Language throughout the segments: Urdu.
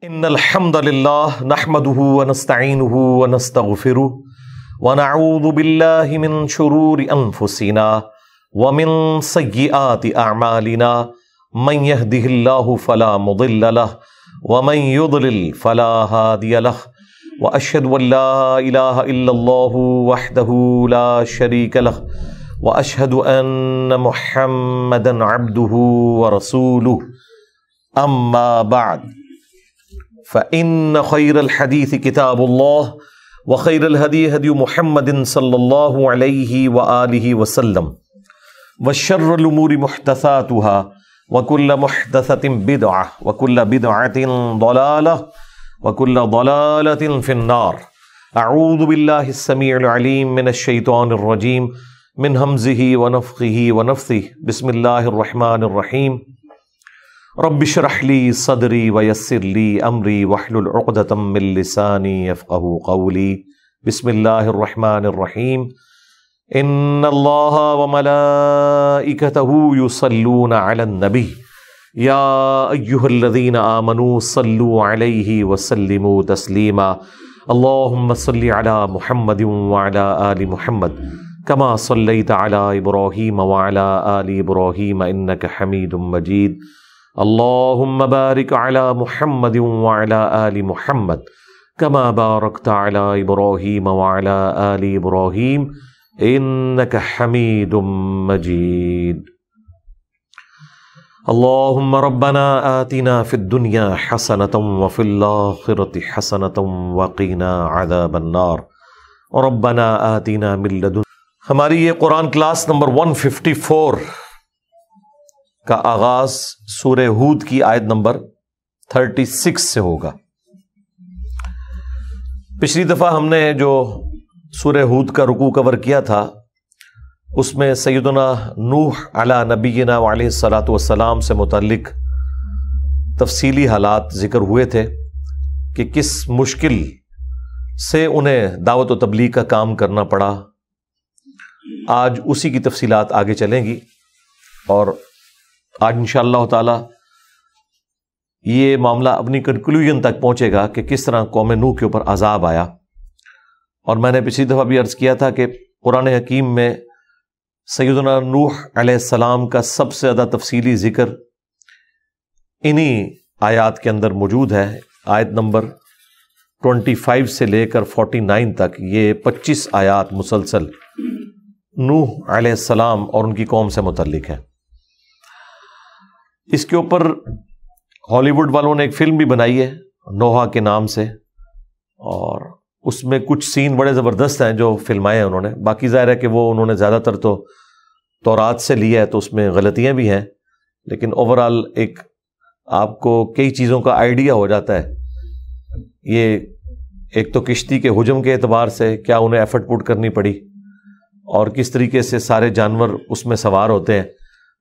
ان الحمد للہ نحمده ونستعینه ونستغفره ونعوذ باللہ من شرور انفسنا ومن سیئات اعمالنا من يهده اللہ فلا مضل له ومن يضلل فلا هادی له واشهد ان لا الہ الا اللہ وحدہ لا شریک له واشهد ان محمدا عبدہ ورسولہ اما بعد فإن خير الحديث كتاب الله وخير الهدي هدي محمد صلى الله عليه وآله وسلم وشر الأمور محدثاتها وكل محدثة بدعة وكل بدعة ضلالة وكل ضلالة في النار. أعوذ بالله السميع العليم من الشيطان الرجيم من همزه ونفخه ونفثه. بسم الله الرحمن الرحيم. رب اشرح لي صدري ويسر لي امري واحلل عقدة من لساني يفقهوا قولي. بسم الله الرحمن الرحيم. ان الله وملائكته يصلون على النبي يا ايها الذين آمنوا صلوا عليه وسلموا تسليما. اللهم صل على محمد وعلى آل محمد كما صليت على إبراهيم وعلى آل إبراهيم إنك حميد مجيد. اللهم بارك على محمد وعلى آل محمد كما باركت على إبراهيم وعلى آل إبراهيم إنك حميد مجيد. اللهم ربنا آتنا في الدنيا حسنة وفي الآخرة حسنة وقنا عذاب النار. ربنا آتنا من لدن. ہماری یہ قرآن کلاس نمبر 154 کا آغاز سورہ ہود کی آیت نمبر 36 سے ہوگا. پچھلی دفعہ ہم نے جو سورہ ہود کا رکوع کور کیا تھا اس میں سیدنا نوح علی نبینا وعلیہ الصلاۃ والسلام سے متعلق تفصیلی حالات ذکر ہوئے تھے کہ کس مشکل سے انہیں دعوت و تبلیغ کا کام کرنا پڑا. آج اسی کی تفصیلات آگے چلیں گی اور آج انشاءاللہ تعالی یہ معاملہ اپنی کنکلوژن تک پہنچے گا کہ کس طرح قوم نوح کے اوپر عذاب آیا. اور میں نے پچھلی دفعہ بھی عرض کیا تھا کہ قرآن حکیم میں سیدنا نوح علیہ السلام کا سب سے زیادہ تفصیلی ذکر انہی آیات کے اندر موجود ہے. آیت نمبر 25 سے لے کر 49 تک یہ 25 آیات مسلسل نوح علیہ السلام اور ان کی قوم سے متعلق ہیں. اس کے اوپر ہالی ووڈ والوں نے ایک فلم بھی بنائی ہے نوحہ کے نام سے، اور اس میں کچھ سین بڑے زبردست ہیں جو فلمائے ہیں انہوں نے. باقی ظاہر ہے کہ وہ انہوں نے زیادہ تر تو تورات سے لیا ہے تو اس میں غلطیاں بھی ہیں، لیکن اوورآل آپ کو کئی چیزوں کا آئیڈیا ہو جاتا ہے. یہ ایک تو کشتی کے حجم کے اعتبار سے کیا انہیں ایفرٹ پٹ کرنی پڑی اور کس طریقے سے سارے جانور اس میں سوار ہوتے ہیں،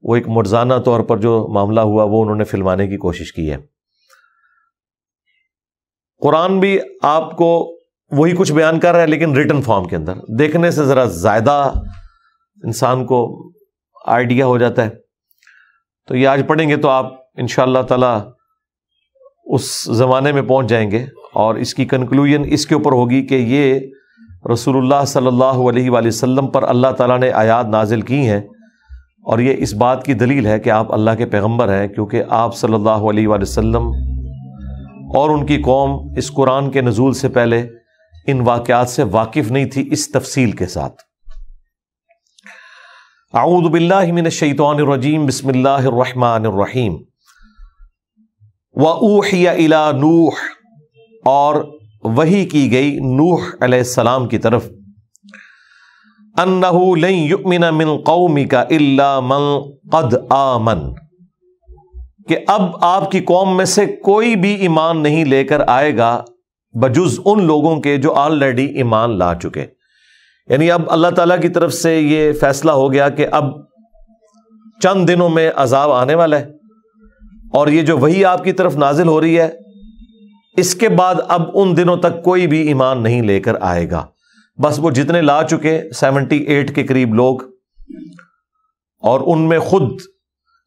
وہ ایک مرزانہ طور پر جو معاملہ ہوا وہ انہوں نے فلمانے کی کوشش کی ہے. قرآن بھی آپ کو وہی کچھ بیان کر رہا ہے لیکن ریٹن فارم کے اندر، دیکھنے سے ذرا زیادہ انسان کو آئیڈیا ہو جاتا ہے. تو یہ آج پڑھیں گے تو آپ انشاءاللہ تعالی اس زمانے میں پہنچ جائیں گے، اور اس کی کنکلوژن اس کے اوپر ہوگی کہ یہ رسول اللہ صلی اللہ علیہ وآلہ وسلم پر اللہ تعالیٰ نے آیات نازل کی ہیں، اور یہ اس بات کی دلیل ہے کہ آپ اللہ کے پیغمبر ہیں، کیونکہ آپ صلی اللہ علیہ وآلہ وسلم اور ان کی قوم اس قرآن کے نزول سے پہلے ان واقعات سے واقف نہیں تھی اس تفصیل کے ساتھ. اعوذ باللہ من الشیطان الرجیم. بسم اللہ الرحمن الرحیم. وَأُوحِيَ إِلَى نُوحٍ، اور وحی کی گئی نوح علیہ السلام کی طرف، أَنَّهُ لَن يُؤْمِنَ مِن قَوْمِكَ إِلَّا مَن قَدْ آمَن، کہ اب آپ کی قوم میں سے کوئی بھی ایمان نہیں لے کر آئے گا بجز ان لوگوں کے جو آلریڈی ایمان لا چکے. یعنی اب اللہ تعالیٰ کی طرف سے یہ فیصلہ ہو گیا کہ اب چند دنوں میں عذاب آنے والا ہے، اور یہ جو وحی آپ کی طرف نازل ہو رہی ہے اس کے بعد اب ان دنوں تک کوئی بھی ایمان نہیں لے کر آئے گا. بس وہ جتنے لا چکے 78 کے قریب لوگ، اور ان میں خود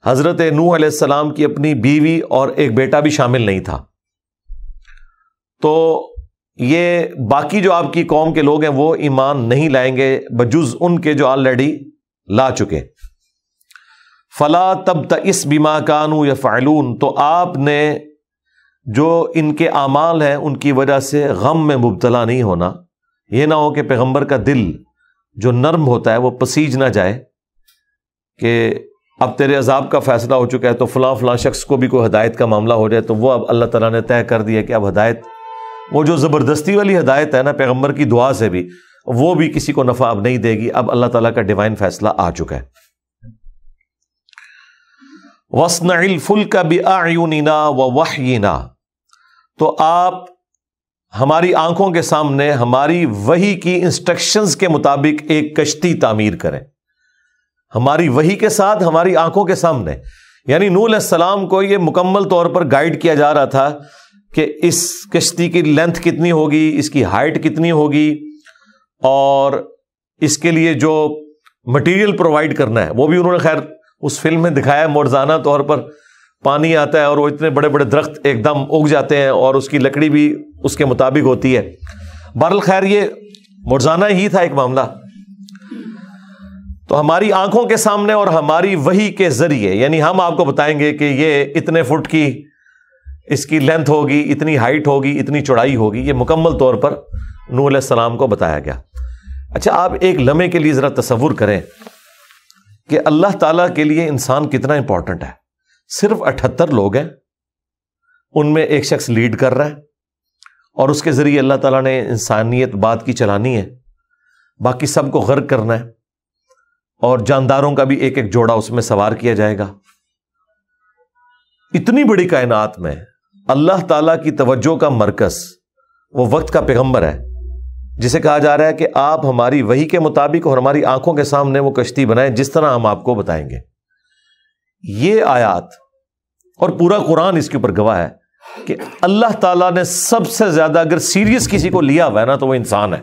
حضرت نوح علیہ السلام کی اپنی بیوی اور ایک بیٹا بھی شامل نہیں تھا. تو یہ باقی جو آپ کی قوم کے لوگ ہیں وہ ایمان نہیں لائیں گے بجز ان کے جو آلریڈی لا چکے. فلا تبتئس بما كانوا يفعلون، تو آپ نے جو ان کے اعمال ہیں ان کی وجہ سے غم میں مبتلا نہیں ہونا. یہ نہ ہو کہ پیغمبر کا دل جو نرم ہوتا ہے وہ پسیج نہ جائے کہ اب تیرے عذاب کا فیصلہ ہو چکا ہے تو فلاں فلاں شخص کو بھی کوئی ہدایت کا معاملہ ہو جائے تو وہ اب اللہ تعالیٰ نے طے کر دیا کہ اب ہدایت، وہ جو زبردستی والی ہدایت ہے نا پیغمبر کی دعا سے بھی، وہ بھی کسی کو نفع اب نہیں دے گی. اب اللہ تعالیٰ کا ڈیوائن فیصلہ آ چکا ہے. وَاصْنَعِ الْفُلْكَ بِأَعْيُنِنَا وَوَحْيِنَا، تو آپ ہماری آنکھوں کے سامنے ہماری وحی کی انسٹرکشنز کے مطابق ایک کشتی تعمیر کریں. ہماری وحی کے ساتھ ہماری آنکھوں کے سامنے، یعنی نوح علیہ السلام کو یہ مکمل طور پر گائیڈ کیا جا رہا تھا کہ اس کشتی کی لینتھ کتنی ہوگی، اس کی ہائٹ کتنی ہوگی، اور اس کے لیے جو مٹیریل پرووائڈ کرنا ہے وہ بھی انہوں نے خیر اس فلم میں دکھایا. معجزانہ طور پر پانی آتا ہے اور وہ اتنے بڑے بڑے درخت ایک دم اگ جاتے ہیں اور اس کی لکڑی بھی اس کے مطابق ہوتی ہے. بہرحال خیر یہ معجزانہ ہی تھا ایک معاملہ. تو ہماری آنکھوں کے سامنے اور ہماری وحی کے ذریعے، یعنی ہم آپ کو بتائیں گے کہ یہ اتنے فٹ کی اس کی لینتھ ہوگی، اتنی ہائٹ ہوگی، اتنی چوڑائی ہوگی. یہ مکمل طور پر نوح علیہ السلام کو بتایا گیا. اچھا آپ ایک لمحے کے لیے ذرا تصور کریں کہ اللہ تعالیٰ کے لیے انسان کتنا امپورٹنٹ ہے. صرف 78 لوگ ہیں، ان میں ایک شخص لیڈ کر رہا ہے اور اس کے ذریعے اللہ تعالیٰ نے انسانیت بات کی چلانی ہے، باقی سب کو غرق کرنا ہے، اور جانداروں کا بھی ایک ایک جوڑا اس میں سوار کیا جائے گا. اتنی بڑی کائنات میں اللہ تعالیٰ کی توجہ کا مرکز وہ وقت کا پیغمبر ہے، جسے کہا جا رہا ہے کہ آپ ہماری وحی کے مطابق اور ہماری آنکھوں کے سامنے وہ کشتی بنائیں جس طرح ہم آپ کو بتائیں گے. یہ آیات اور پورا قرآن اس کے اوپر گواہ ہے کہ اللہ تعالیٰ نے سب سے زیادہ اگر سیریس کسی کو لیا ہوا ہے نا تو وہ انسان ہے،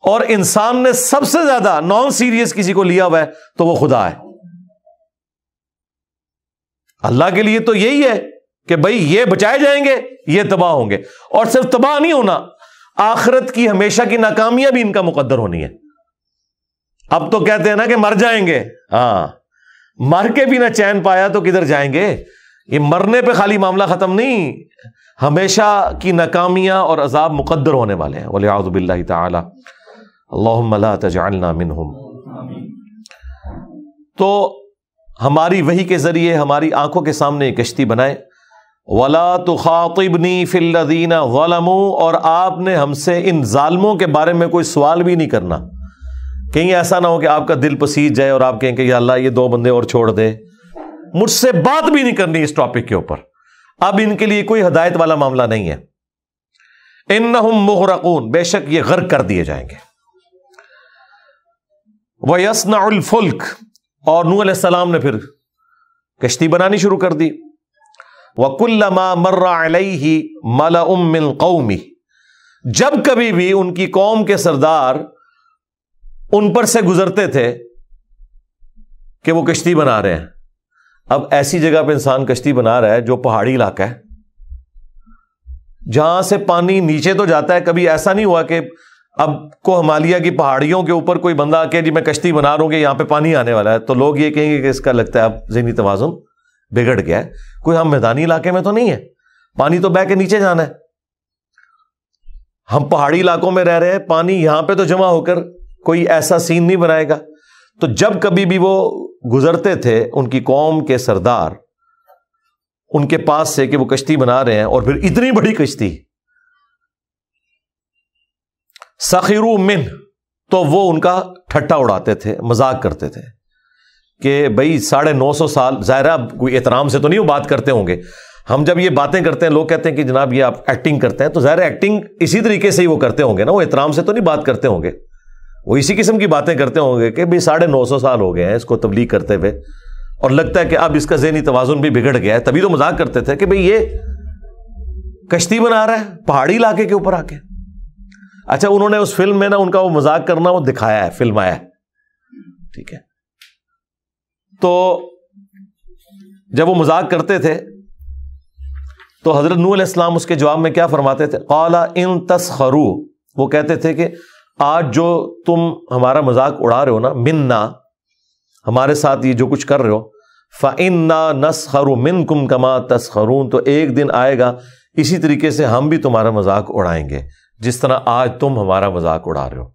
اور انسان نے سب سے زیادہ نان سیریس کسی کو لیا ہوا ہے تو وہ خدا ہے. اللہ کے لیے تو یہی ہے کہ بھائی یہ بچائے جائیں گے، یہ تباہ ہوں گے، اور صرف تباہ نہیں ہونا، آخرت کی ہمیشہ کی ناکامیاں بھی ان کا مقدر ہونی ہے. اب تو کہتے ہیں نا کہ مر جائیں گے، ہاں مر کے بھی نہ چین پایا تو کدھر جائیں گے. یہ مرنے پہ خالی معاملہ ختم نہیں، ہمیشہ کی ناکامیاں اور عذاب مقدر ہونے والے ہیں. وَلِعَوْذُ بِاللَّهِ تَعَالَى اللہم لا تجعلنا منہم. تو ہماری وحی کے ذریعے ہماری آنکھوں کے سامنے ایک کشتی بنائے. وَلَا تُخَاطِبْنِي فِي الَّذِينَ ظَلَمُوا، اور آپ نے ہم سے ان ظالموں کے بارے میں کوئی سوال بھی نہیں کرنا. کہیں ایسا نہ ہو کہ آپ کا دل پسیج جائے اور آپ کہیں کہ یا اللہ یہ 2 بندے اور چھوڑ دے. مجھ سے بات بھی نہیں کرنی اس ٹاپک کے اوپر. اب ان کے لیے کوئی ہدایت والا معاملہ نہیں ہے. اِنَّهُمْ مُغْرَقُونَ، بے شک یہ غرق کر دیے جائیں گے. وَيَصْنَعُ الْفُلْكَ، اور نوح علیہ السلام نے پھر کشتی بنانی شروع کر دی. وَكُلَّمَا مَرَّ عَلَيْهِ مَلَأٌ مِّن قَوْمِهِ، جب کبھی بھی ان کی قوم کے سردار ان پر سے گزرتے تھے کہ وہ کشتی بنا رہے ہیں. اب ایسی جگہ پہ انسان کشتی بنا رہا ہے جو پہاڑی علاقہ ہے، جہاں سے پانی نیچے تو جاتا ہے. کبھی ایسا نہیں ہوا کہ اب کو ہمالیہ کی پہاڑیوں کے اوپر کوئی بندہ کہ جی میں کشتی بنا رہا ہوں کہ یہاں پہ پانی آنے والا ہے، تو لوگ یہ کہیں گے کہ اس کا لگتا ہے اب ذہنی توازن بگڑ گیا ہے. کوئی ہم میدانی علاقے میں تو نہیں ہے، پانی تو بہ کے نیچے جانا ہے. ہم پہاڑی علاقوں میں رہ رہے ہیں، پانی یہاں پہ تو جمع ہو کر کوئی ایسا سین نہیں بنائے گا. تو جب کبھی بھی وہ گزرتے تھے ان کی قوم کے سردار ان کے پاس سے کہ وہ کشتی بنا رہے ہیں، اور پھر اتنی بڑی کشتی، سخروا منہ، تو وہ ان کا ٹھٹا اڑاتے تھے، مذاق کرتے تھے کہ بھائی 950 سال، ظاہرہ کوئی احترام سے تو نہیں وہ بات کرتے ہوں گے. ہم جب یہ باتیں کرتے ہیں لوگ کہتے ہیں کہ جناب یہ آپ ایکٹنگ کرتے ہیں، تو ظاہر ایکٹنگ اسی طریقے سے ہی وہ کرتے ہوں گے نا، وہ احترام سے تو نہیں بات کرتے ہوں گے، وہ اسی قسم کی باتیں کرتے ہوں گے کہ بھائی 950 سال ہو گئے ہیں اس کو تبلیغ کرتے ہوئے، اور لگتا ہے کہ اب اس کا ذہنی توازن بھی بگڑ گیا ہے. تبھی تو مذاق کرتے تھے کہ بھئی یہ کشتی بنا رہا ہے پہاڑی علاقے کے اوپر آ کے. اچھا انہوں نے اس فلم میں نا ان کا وہ مذاق کرنا وہ دکھایا ہے، فلم آیا ہے، ٹھیک ہے. تو جب وہ مذاق کرتے تھے تو حضرت نوح علیہ السلام اس کے جواب میں کیا فرماتے تھے؟ قال ان تسخروا، وہ کہتے تھے کہ آج جو تم ہمارا مذاق اڑا رہے ہو نا، منا، ہمارے ساتھ یہ جو کچھ کر رہے ہو، فَإِنَّا نَسْخَرُ مِنْكُمْ كَمَا تَسْخَرُونَ، تو ایک دن آئے گا اسی طریقے سے ہم بھی تمہارا مذاق اڑائیں گے جس طرح آج تم ہمارا مذاق اڑا رہے ہو۔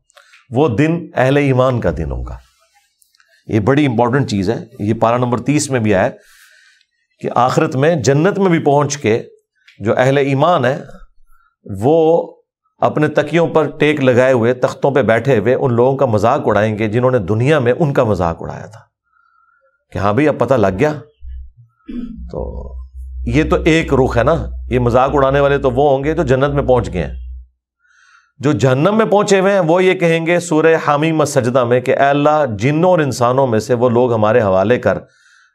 وہ دن اہل ایمان کا دن ہوگا۔ یہ بڑی امپورٹنٹ چیز ہے، یہ پارہ نمبر 30 میں بھی آیا کہ آخرت میں جنت میں بھی پہنچ کے جو اہل ایمان ہے وہ اپنے تکیوں پر ٹیک لگائے ہوئے تختوں پہ بیٹھے ہوئے ان لوگوں کا مذاق اڑائیں گے جنہوں نے دنیا میں ان کا مذاق اڑایا تھا کہ ہاں بھئی اب پتہ لگ گیا۔ تو یہ تو ایک رخ ہے نا، یہ مذاق اڑانے والے تو وہ ہوں گے جو جنت میں پہنچ گئے ہیں۔ جو جہنم میں پہنچے ہوئے ہیں وہ یہ کہیں گے سورہ حامیم السجدہ میں کہ اے اللہ، جنوں اور انسانوں میں سے وہ لوگ ہمارے حوالے کر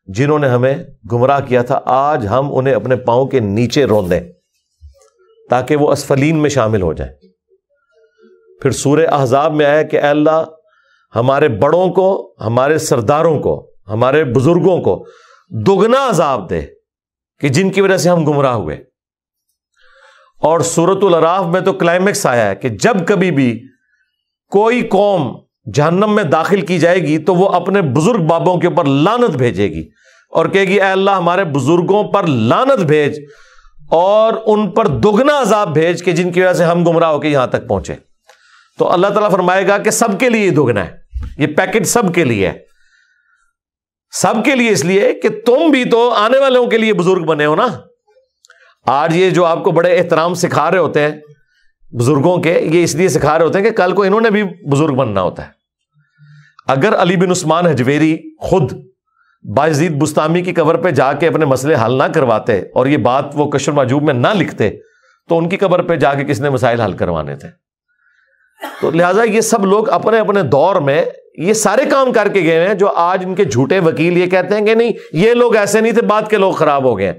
جنہوں نے ہمیں گمراہ کیا تھا، آج ہم انہیں اپنے پاؤں کے نیچے روندیں تاکہ وہ اسفلین میں شامل ہو جائیں۔ پھر سورہ احزاب میں آیا کہ اے اللہ، ہمارے بڑوں کو، ہمارے سرداروں کو، ہمارے بزرگوں کو دگنا عذاب دے کہ جن کی وجہ سے ہم گمراہ ہوئے۔ اور سورۃ الاعراف میں تو کلائمیکس آیا ہے کہ جب کبھی بھی کوئی قوم جہنم میں داخل کی جائے گی تو وہ اپنے بزرگ بابوں کے اوپر لعنت بھیجے گی اور کہے گی اے اللہ، ہمارے بزرگوں پر لعنت بھیج اور ان پر دگنا عذاب بھیج کہ جن کی وجہ سے ہم گمراہ ہو کے یہاں تک پہنچے۔ تو اللہ تعالیٰ فرمائے گا کہ سب کے لیے دگنا ہے، یہ پیکٹ سب کے لیے ہے، سب کے لیے، اس لیے کہ تم بھی تو آنے والوں کے لیے بزرگ بنے ہو نا۔ آج یہ جو آپ کو بڑے احترام سکھا رہے ہوتے ہیں بزرگوں کے، یہ اس لیے سکھا رہے ہوتے ہیں کہ کل کو انہوں نے بھی بزرگ بننا ہوتا ہے۔ اگر علی بن عثمان حجویری خود بایزید بستامی کی قبر پہ جا کے اپنے مسئلے حل نہ کرواتے اور یہ بات وہ کشف المحجوب میں نہ لکھتے تو ان کی قبر پہ جا کے کس نے مسائل حل کروانے تھے؟ تو لہٰذا یہ سب لوگ اپنے اپنے دور میں یہ سارے کام کر کے گئے ہیں جو آج ان کے جھوٹے وکیل یہ کہتے ہیں کہ نہیں یہ لوگ ایسے نہیں تھے، بعد کے لوگ خراب ہو گئے۔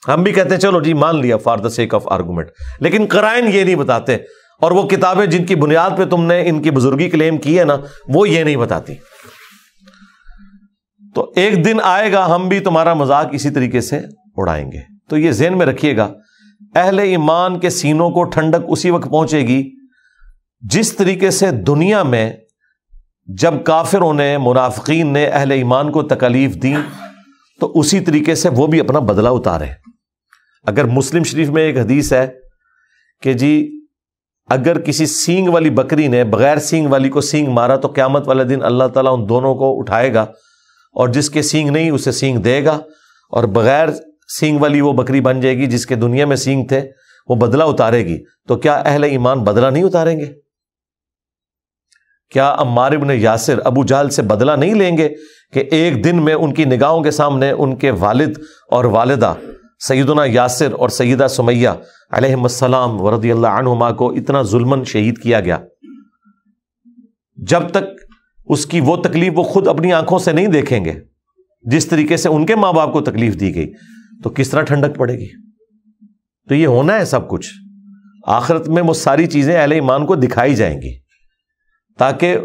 ہم بھی کہتے ہیں چلو جی مان لیا for the sake of argument, لیکن قرائن یہ نہیں بتاتے، اور وہ کتابیں جن کی بنیاد پہ تم نے ان کی بزرگی کلیم کی ہے نا وہ یہ نہیں بتاتی۔ تو ایک دن آئے گا ہم بھی تمہارا مذاق اسی طریقے سے اڑائیں گے۔ تو یہ ذہن میں رکھیے گا، اہل ایمان کے سینوں کو ٹھنڈک اسی وقت پہنچے گی جس طریقے سے دنیا میں جب کافروں نے، منافقین نے اہل ایمان کو تکالیف دی تو اسی طریقے سے وہ بھی اپنا بدلہ اتارے۔ اگر مسلم شریف میں ایک حدیث ہے کہ جی اگر کسی سینگ والی بکری نے بغیر سینگ والی کو سینگ مارا تو قیامت والے دن اللہ تعالیٰ ان دونوں کو اٹھائے گا اور جس کے سینگ نہیں اسے سینگ دے گا، اور بغیر سینگ والی وہ بکری بن جائے گی جس کے دنیا میں سینگ تھے، وہ بدلہ اتارے گی۔ تو کیا اہل ایمان بدلہ نہیں اتاریں گے؟ کیا عمار ابن یاسر ابو جہل سے بدلہ نہیں لیں گے کہ ایک دن میں ان کی نگاہوں کے سامنے ان کے والد اور والدہ سیدنا یاسر اور سیدہ سمیہ علیہم السلام ورضی اللہ عنہما کو اتنا ظلماً شہید کیا گیا؟ جب تک اس کی وہ تکلیف وہ خود اپنی آنکھوں سے نہیں دیکھیں گے جس طریقے سے ان کے ماں باپ کو تکلیف دی گئی، تو کس طرح ٹھنڈک پڑے گی؟ تو یہ ہونا ہے سب کچھ۔ آخرت میں وہ ساری چیزیں اہل ایمان کو دکھائی جائیں گی تاکہ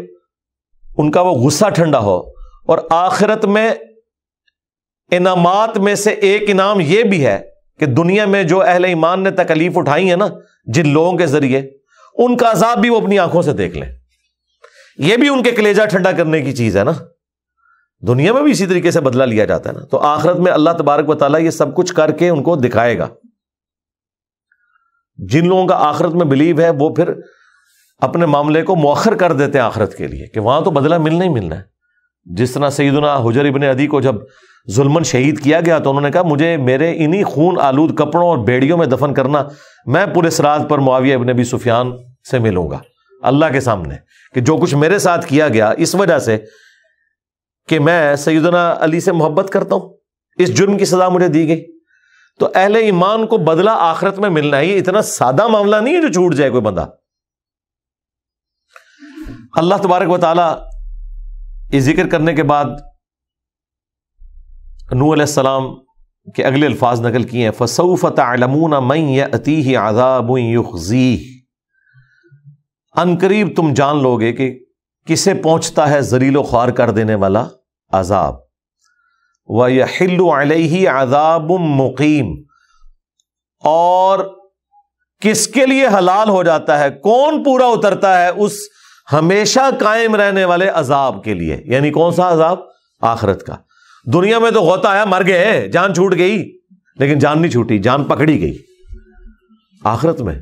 ان کا وہ غصہ ٹھنڈا ہو۔ اور آخرت میں انعامات میں سے ایک انعام یہ بھی ہے کہ دنیا میں جو اہل ایمان نے تکلیف اٹھائی ہے نا جن لوگوں کے ذریعے، ان کا عذاب بھی وہ اپنی آنکھوں سے دیکھ لیں۔ یہ بھی ان کے کلیجہ ٹھنڈا کرنے کی چیز ہے نا۔ دنیا میں بھی اسی طریقے سے بدلہ لیا جاتا ہے نا، تو آخرت میں اللہ تبارک و تعالیٰ یہ سب کچھ کر کے ان کو دکھائے گا۔ جن لوگوں کا آخرت میں بلیو ہے وہ پھر اپنے معاملے کو مؤخر کر دیتے ہیں آخرت کے لیے کہ وہاں تو بدلہ ملنا ہی ملنا ہے۔ جس طرح سیدنا حجر ابن عدی کو جب ظلماً شہید کیا گیا تو انہوں نے کہا مجھے میرے انہی خون آلود کپڑوں اور بیڑیوں میں دفن کرنا، میں پورے صراط پر معاویہ ابن ابی سفیان سے ملوں گا اللہ کے سامنے، کہ جو کچھ میرے ساتھ کیا گیا اس وجہ سے کہ میں سیدنا علی سے محبت کرتا ہوں، اس جرم کی سزا مجھے دی گئی۔ تو اہل ایمان کو بدلہ آخرت میں ملنا ہے، یہ اتنا سادہ معاملہ نہیں ہے جو چھوٹ جائے کوئی بندہ۔ اللہ تبارک و تعالی یہ ذکر کرنے کے بعد نوح علیہ السلام کے اگلے الفاظ نقل کیے ہیں، فَسَوْفَ تَعْلَمُونَ مَنْ يَأْتِيهِ عَذَابٌ يُخْزِيهِ، ان قریب تم جان لوگے کہ کسے پہنچتا ہے ذلیل و خوار کر دینے والا عذاب، وَيَحِلُّ عَلَيْهِ عَذَابٌ مُقِيمٌ، اور کس کے لیے حلال ہو جاتا ہے، کون پورا اترتا ہے اس ہمیشہ قائم رہنے والے عذاب کے لیے. یعنی کون سا عذاب؟ آخرت کا. دنیا میں تو غوطہ آیا، مر گئے، جان چھوٹ گئی، لیکن جان نہیں چھوٹی، جان پکڑی گئی. آخرت میں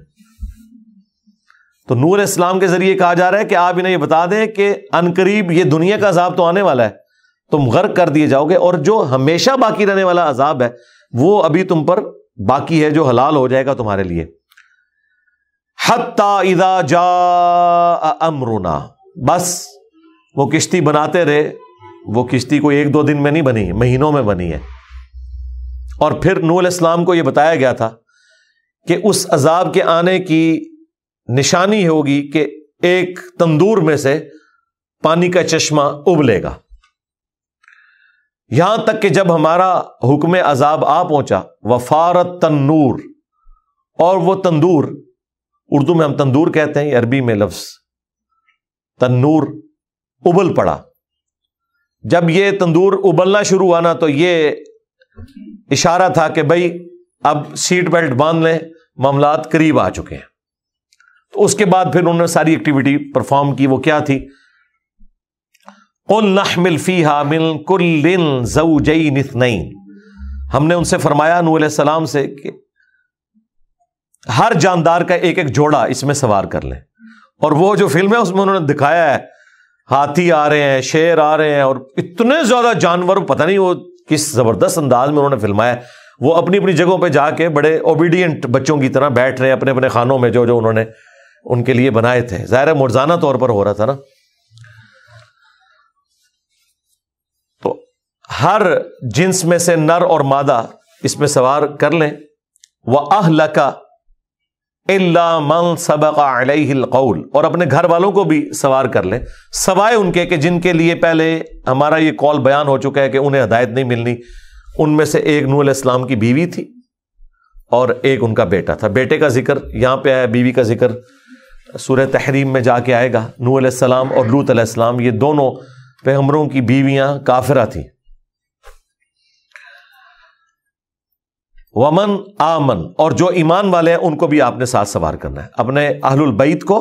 تو نور اسلام کے ذریعے کہا جا رہا ہے کہ آپ انہیں یہ بتا دیں کہ عنقریب یہ دنیا کا عذاب تو آنے والا ہے، تم غرق کر دیے جاؤ گے، اور جو ہمیشہ باقی رہنے والا عذاب ہے وہ ابھی تم پر باقی ہے، جو حلال ہو جائے گا تمہارے لیے. حتی اذا جاء امرنا، بس وہ کشتی بناتے رہے. وہ کشتی کوئی 1-2 دن میں نہیں بنی، مہینوں میں بنی ہے. اور پھر نوح علیہ السلام کو یہ بتایا گیا تھا کہ اس عذاب کے آنے کی نشانی ہوگی کہ ایک تندور میں سے پانی کا چشمہ ابلے گا. یہاں تک کہ جب ہمارا حکم عذاب آ پہنچا، وفارت تنور، اور وہ تندور، اردو میں ہم تندور کہتے ہیں، عربی میں لفظ تنور، ابل پڑا. جب یہ تندور ابلنا شروع ہوا نا تو یہ اشارہ تھا کہ بھائی اب سیٹ بیلٹ باندھ لیں، معاملات قریب آ چکے ہیں. تو اس کے بعد پھر انہوں نے ساری ایکٹیویٹی پرفارم کی. وہ کیا تھی؟ قُلْ نَحْمِلْ فِيهَا مِنْ كُلٍّ زَوْجَيْنِ اثْنَيْنِ، ہم نے ان سے فرمایا نوح علیہ السلام سے کہ ہر جاندار کا ایک ایک جوڑا اس میں سوار کر لیں. اور وہ جو فلم ہے اس میں انہوں نے دکھایا ہے ہاتھی آ رہے ہیں، شیر آ رہے ہیں، اور اتنے زیادہ جانور، پتہ نہیں وہ کس زبردست انداز میں انہوں نے فلمایا. وہ اپنی اپنی جگہوں پہ جا کے بڑے اوبیڈینٹ بچوں کی طرح بیٹھ رہے ہیں اپنے اپنے خانوں میں، جو جو انہوں نے ان کے لیے بنائے تھے. ظاہر مرزانہ طور پر ہو رہا تھا نا. تو ہر جنس میں سے نر اور مادہ اس میں سوار کر لیں. وَأَهْلَكَ إِلَّا مَنْ سَبَقَ عَلَيْهِ الْقَوْلِ، اور اپنے گھر والوں کو بھی سوار کر لیں، سوائے ان کے کہ جن کے لیے پہلے ہمارا یہ قول بیان ہو چکا ہے کہ انہیں ہدایت نہیں ملنی. ان میں سے ایک نوح علیہ السلام کی بیوی تھی اور ایک ان کا بیٹا تھا. بیٹے کا ذکر یہاں پہ ہے، بیوی کا ذکر سورہ تحریم میں جا کے آئے گا. نوح علیہ السلام اور لوط علیہ السلام یہ دونوں پیغمبروں کی بیویاں کافرہ تھیں. ومن آمن، اور جو ایمان والے ہیں ان کو بھی آپ نے ساتھ سوار کرنا ہے، اپنے اہل البیت کو،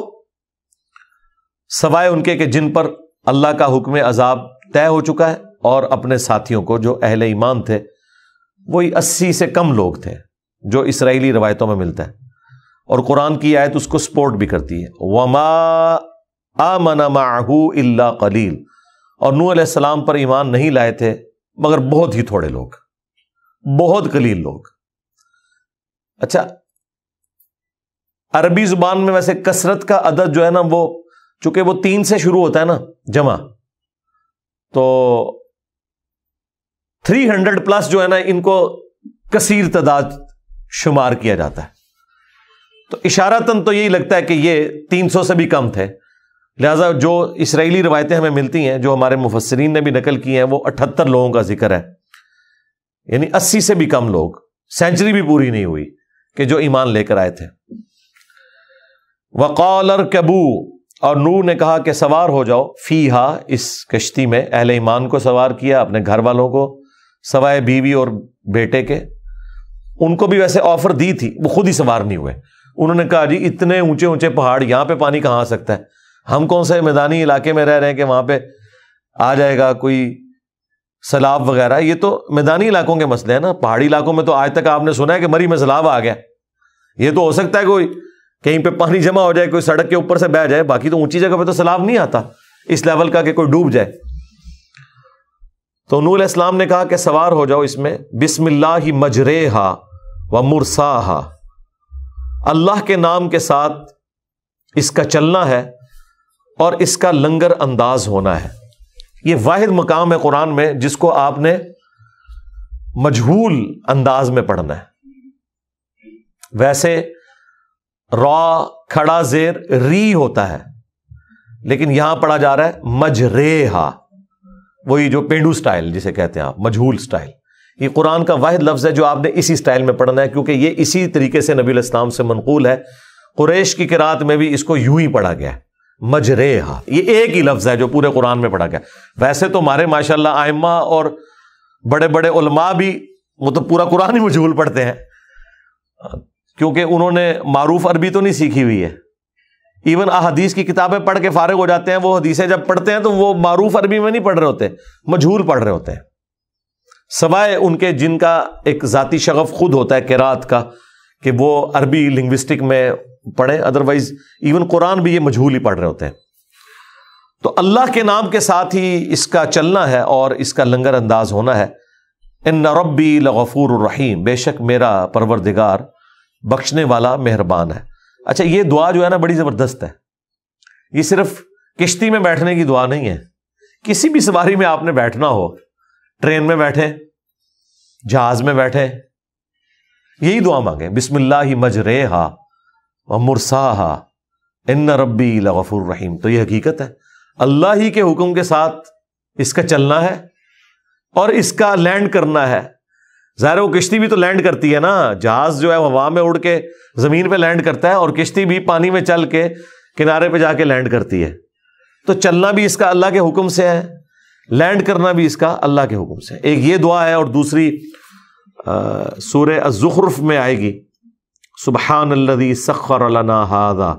سوائے ان کے کہ جن پر اللہ کا حکم عذاب طے ہو چکا ہے، اور اپنے ساتھیوں کو جو اہل ایمان تھے، وہی 80 سے کم لوگ تھے جو اسرائیلی روایتوں میں ملتا ہے. اور قرآن کی آیت اس کو سپورٹ بھی کرتی ہے. وما آمن معہ الا قلیل، اور نوح علیہ السلام پر ایمان نہیں لائے تھے مگر بہت ہی تھوڑے لوگ، بہت قلیل لوگ. اچھا، عربی زبان میں ویسے کثرت کا عدد جو ہے نا، وہ چونکہ وہ 3 سے شروع ہوتا ہے نا جمع، تو 300 پلس جو ہے نا ان کو کثیر تعداد شمار کیا جاتا ہے. تو اشارتاً تو یہی لگتا ہے کہ یہ 300 سے بھی کم تھے. لہذا جو اسرائیلی روایتیں ہمیں ملتی ہیں، جو ہمارے مفسرین نے بھی نقل کی ہیں، وہ 78 لوگوں کا ذکر ہے. یعنی 80 سے بھی کم لوگ، سینچری بھی پوری نہیں ہوئی کہ جو ایمان لے کر آئے تھے. وَقَالَ ارْكَبُوا، اور نوح نے کہا کہ سوار ہو جاؤ، فیہا، اس کشتی میں. اہل ایمان کو سوار کیا، اپنے گھر والوں کو، سوائے بیوی اور بیٹے کے. ان کو بھی ویسے آفر دی تھی، وہ خود ہی سوار نہیں ہوئے. انہوں نے کہا جی اتنے اونچے اونچے پہاڑ، یہاں پہ پانی کہاں آ سکتا ہے؟ ہم کون سے میدانی علاقے میں رہ رہے ہیں کہ وہاں پہ آ جائے گا کوئی سیلاب وغیرہ. یہ تو میدانی علاقوں کے مسئلے ہیں نا. پہاڑی علاقوں میں تو آج تک آپ نے سنا ہے کہ مری میں سیلاب آ گیا. یہ تو ہو سکتا ہے کوئی کہیں پہ پانی جمع ہو جائے، کوئی سڑک کے اوپر سے بہہ جائے، باقی تو اونچی جگہ پہ تو سیلاب نہیں آتا اس لیول کا کہ کوئی ڈوب جائے. تو نوح علیہ السلام نے کہا کہ سوار ہو جاؤ اس میں. بسم اللہ مجریہا و مرساہا، اللہ کے نام کے ساتھ اس کا چلنا ہے اور اس کا لنگر انداز ہونا ہے. یہ واحد مقام ہے قرآن میں جس کو آپ نے مجہول انداز میں پڑھنا ہے. ویسے را کھڑا زیر ری ہوتا ہے، لیکن یہاں پڑھا جا رہا ہے مجریہا، وہی جو پینڈو سٹائل جسے کہتے ہیں آپ، مجہول سٹائل. یہ قرآن کا واحد لفظ ہے جو آپ نے اسی سٹائل میں پڑھنا ہے، کیونکہ یہ اسی طریقے سے نبی علیہ السلام سے منقول ہے. قریش کی قرات میں بھی اس کو یوں ہی پڑھا گیا، مجریہا. یہ ایک ہی لفظ ہے جو پورے قرآن میں پڑھا گیا. ویسے تو ہمارے ماشاءاللہ ائمہ اور بڑے بڑے علماء بھی وہ تو پورا قرآن ہی مجہول پڑھتے ہیں، کیونکہ انہوں نے معروف عربی تو نہیں سیکھی ہوئی ہے. ایون احادیث کی کتابیں پڑھ کے فارغ ہو جاتے ہیں, وہ حدیثیں جب پڑھتے ہیں تو وہ معروف عربی میں نہیں پڑھ رہے ہوتے, مجہول پڑھ رہے ہوتے ہیں, سوائے ان کے جن کا ایک ذاتی شغف خود ہوتا ہے قرات کا کہ وہ عربی لنگوسٹک میں پڑھیں, ادروائز ایون قرآن بھی یہ مجہول ہی پڑھ رہے ہوتے ہیں. تو اللہ کے نام کے ساتھ ہی اس کا چلنا ہے اور اس کا لنگر انداز ہونا ہے. ان ربی لغفور الرحیم, بے شک میرا پروردگار بخشنے والا مہربان ہے. اچھا, یہ دعا جو ہے نا بڑی زبردست ہے. یہ صرف کشتی میں بیٹھنے کی دعا نہیں ہے. کسی بھی سواری میں آپ نے بیٹھنا ہو, ٹرین میں بیٹھے, جہاز میں بیٹھے, یہی دعا مانگیں, بسم اللہ مجریہا ومرساہا ان ربی لغفور رحیم. تو یہ حقیقت ہے, اللہ ہی کے حکم کے ساتھ اس کا چلنا ہے اور اس کا لینڈ کرنا ہے. ظاہر وہ کشتی بھی تو لینڈ کرتی ہے نا, جہاز جو ہے ہوا میں اڑ کے زمین پہ لینڈ کرتا ہے اور کشتی بھی پانی میں چل کے کنارے پہ جا کے لینڈ کرتی ہے. تو چلنا بھی اس کا اللہ کے حکم سے ہے, لینڈ کرنا بھی اس کا اللہ کے حکم سے. ایک یہ دعا ہے, اور دوسری سورہ الزخرف میں آئے گی, سبحان الذی سخر لنا ھذا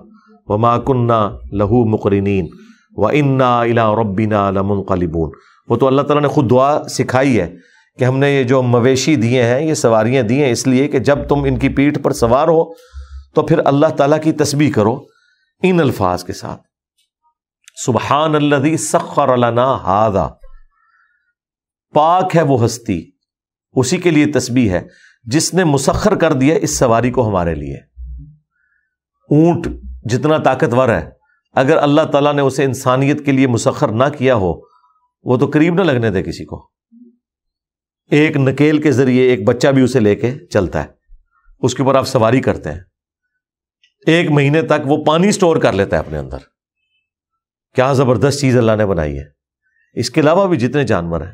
وما کنا لہ مقرنین وَإِنَّا إِلَىٰ رَبِّنَا لَمُنْقَلِبُونَ. وہ تو اللہ تعالیٰ نے خود دعا سکھائی ہے کہ ہم نے یہ جو مویشی دیے ہیں, یہ سواریاں دی ہیں, اس لیے کہ جب تم ان کی پیٹھ پر سوار ہو تو پھر اللہ تعالیٰ کی تسبیح کرو ان الفاظ کے ساتھ, سبحان الذی سخر لنا ھذا. پاک ہے وہ ہستی, اسی کے لیے تسبیح ہے جس نے مسخر کر دیا اس سواری کو ہمارے لیے. اونٹ جتنا طاقتور ہے, اگر اللہ تعالیٰ نے اسے انسانیت کے لیے مسخر نہ کیا ہو, وہ تو قریب نہ لگنے دے کسی کو. ایک نکیل کے ذریعے ایک بچہ بھی اسے لے کے چلتا ہے, اس کے اوپر آپ سواری کرتے ہیں, 1 مہینے تک وہ پانی سٹور کر لیتا ہے اپنے اندر. کیا زبردست چیز اللہ نے بنائی ہے. اس کے علاوہ بھی جتنے جانور ہیں,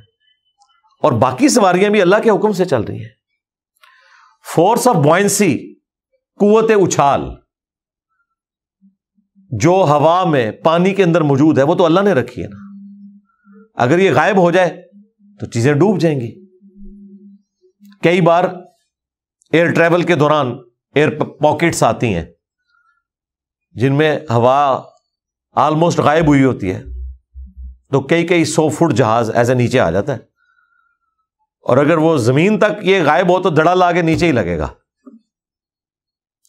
اور باقی سواریاں بھی اللہ کے حکم سے چل رہی ہیں. فورس آف بوئنسی, قوت اچھال, جو ہوا میں پانی کے اندر موجود ہے وہ تو اللہ نے رکھی ہے نا. اگر یہ غائب ہو جائے تو چیزیں ڈوب جائیں گی. کئی بار ایئر ٹریول کے دوران ایئر پاکٹس آتی ہیں جن میں ہوا آلموسٹ غائب ہوئی ہوتی ہے, تو کئی 100 فٹ جہاز ایسے نیچے آ جاتا ہے, اور اگر وہ زمین تک یہ غائب ہو تو دڑا لا کے نیچے ہی لگے گا.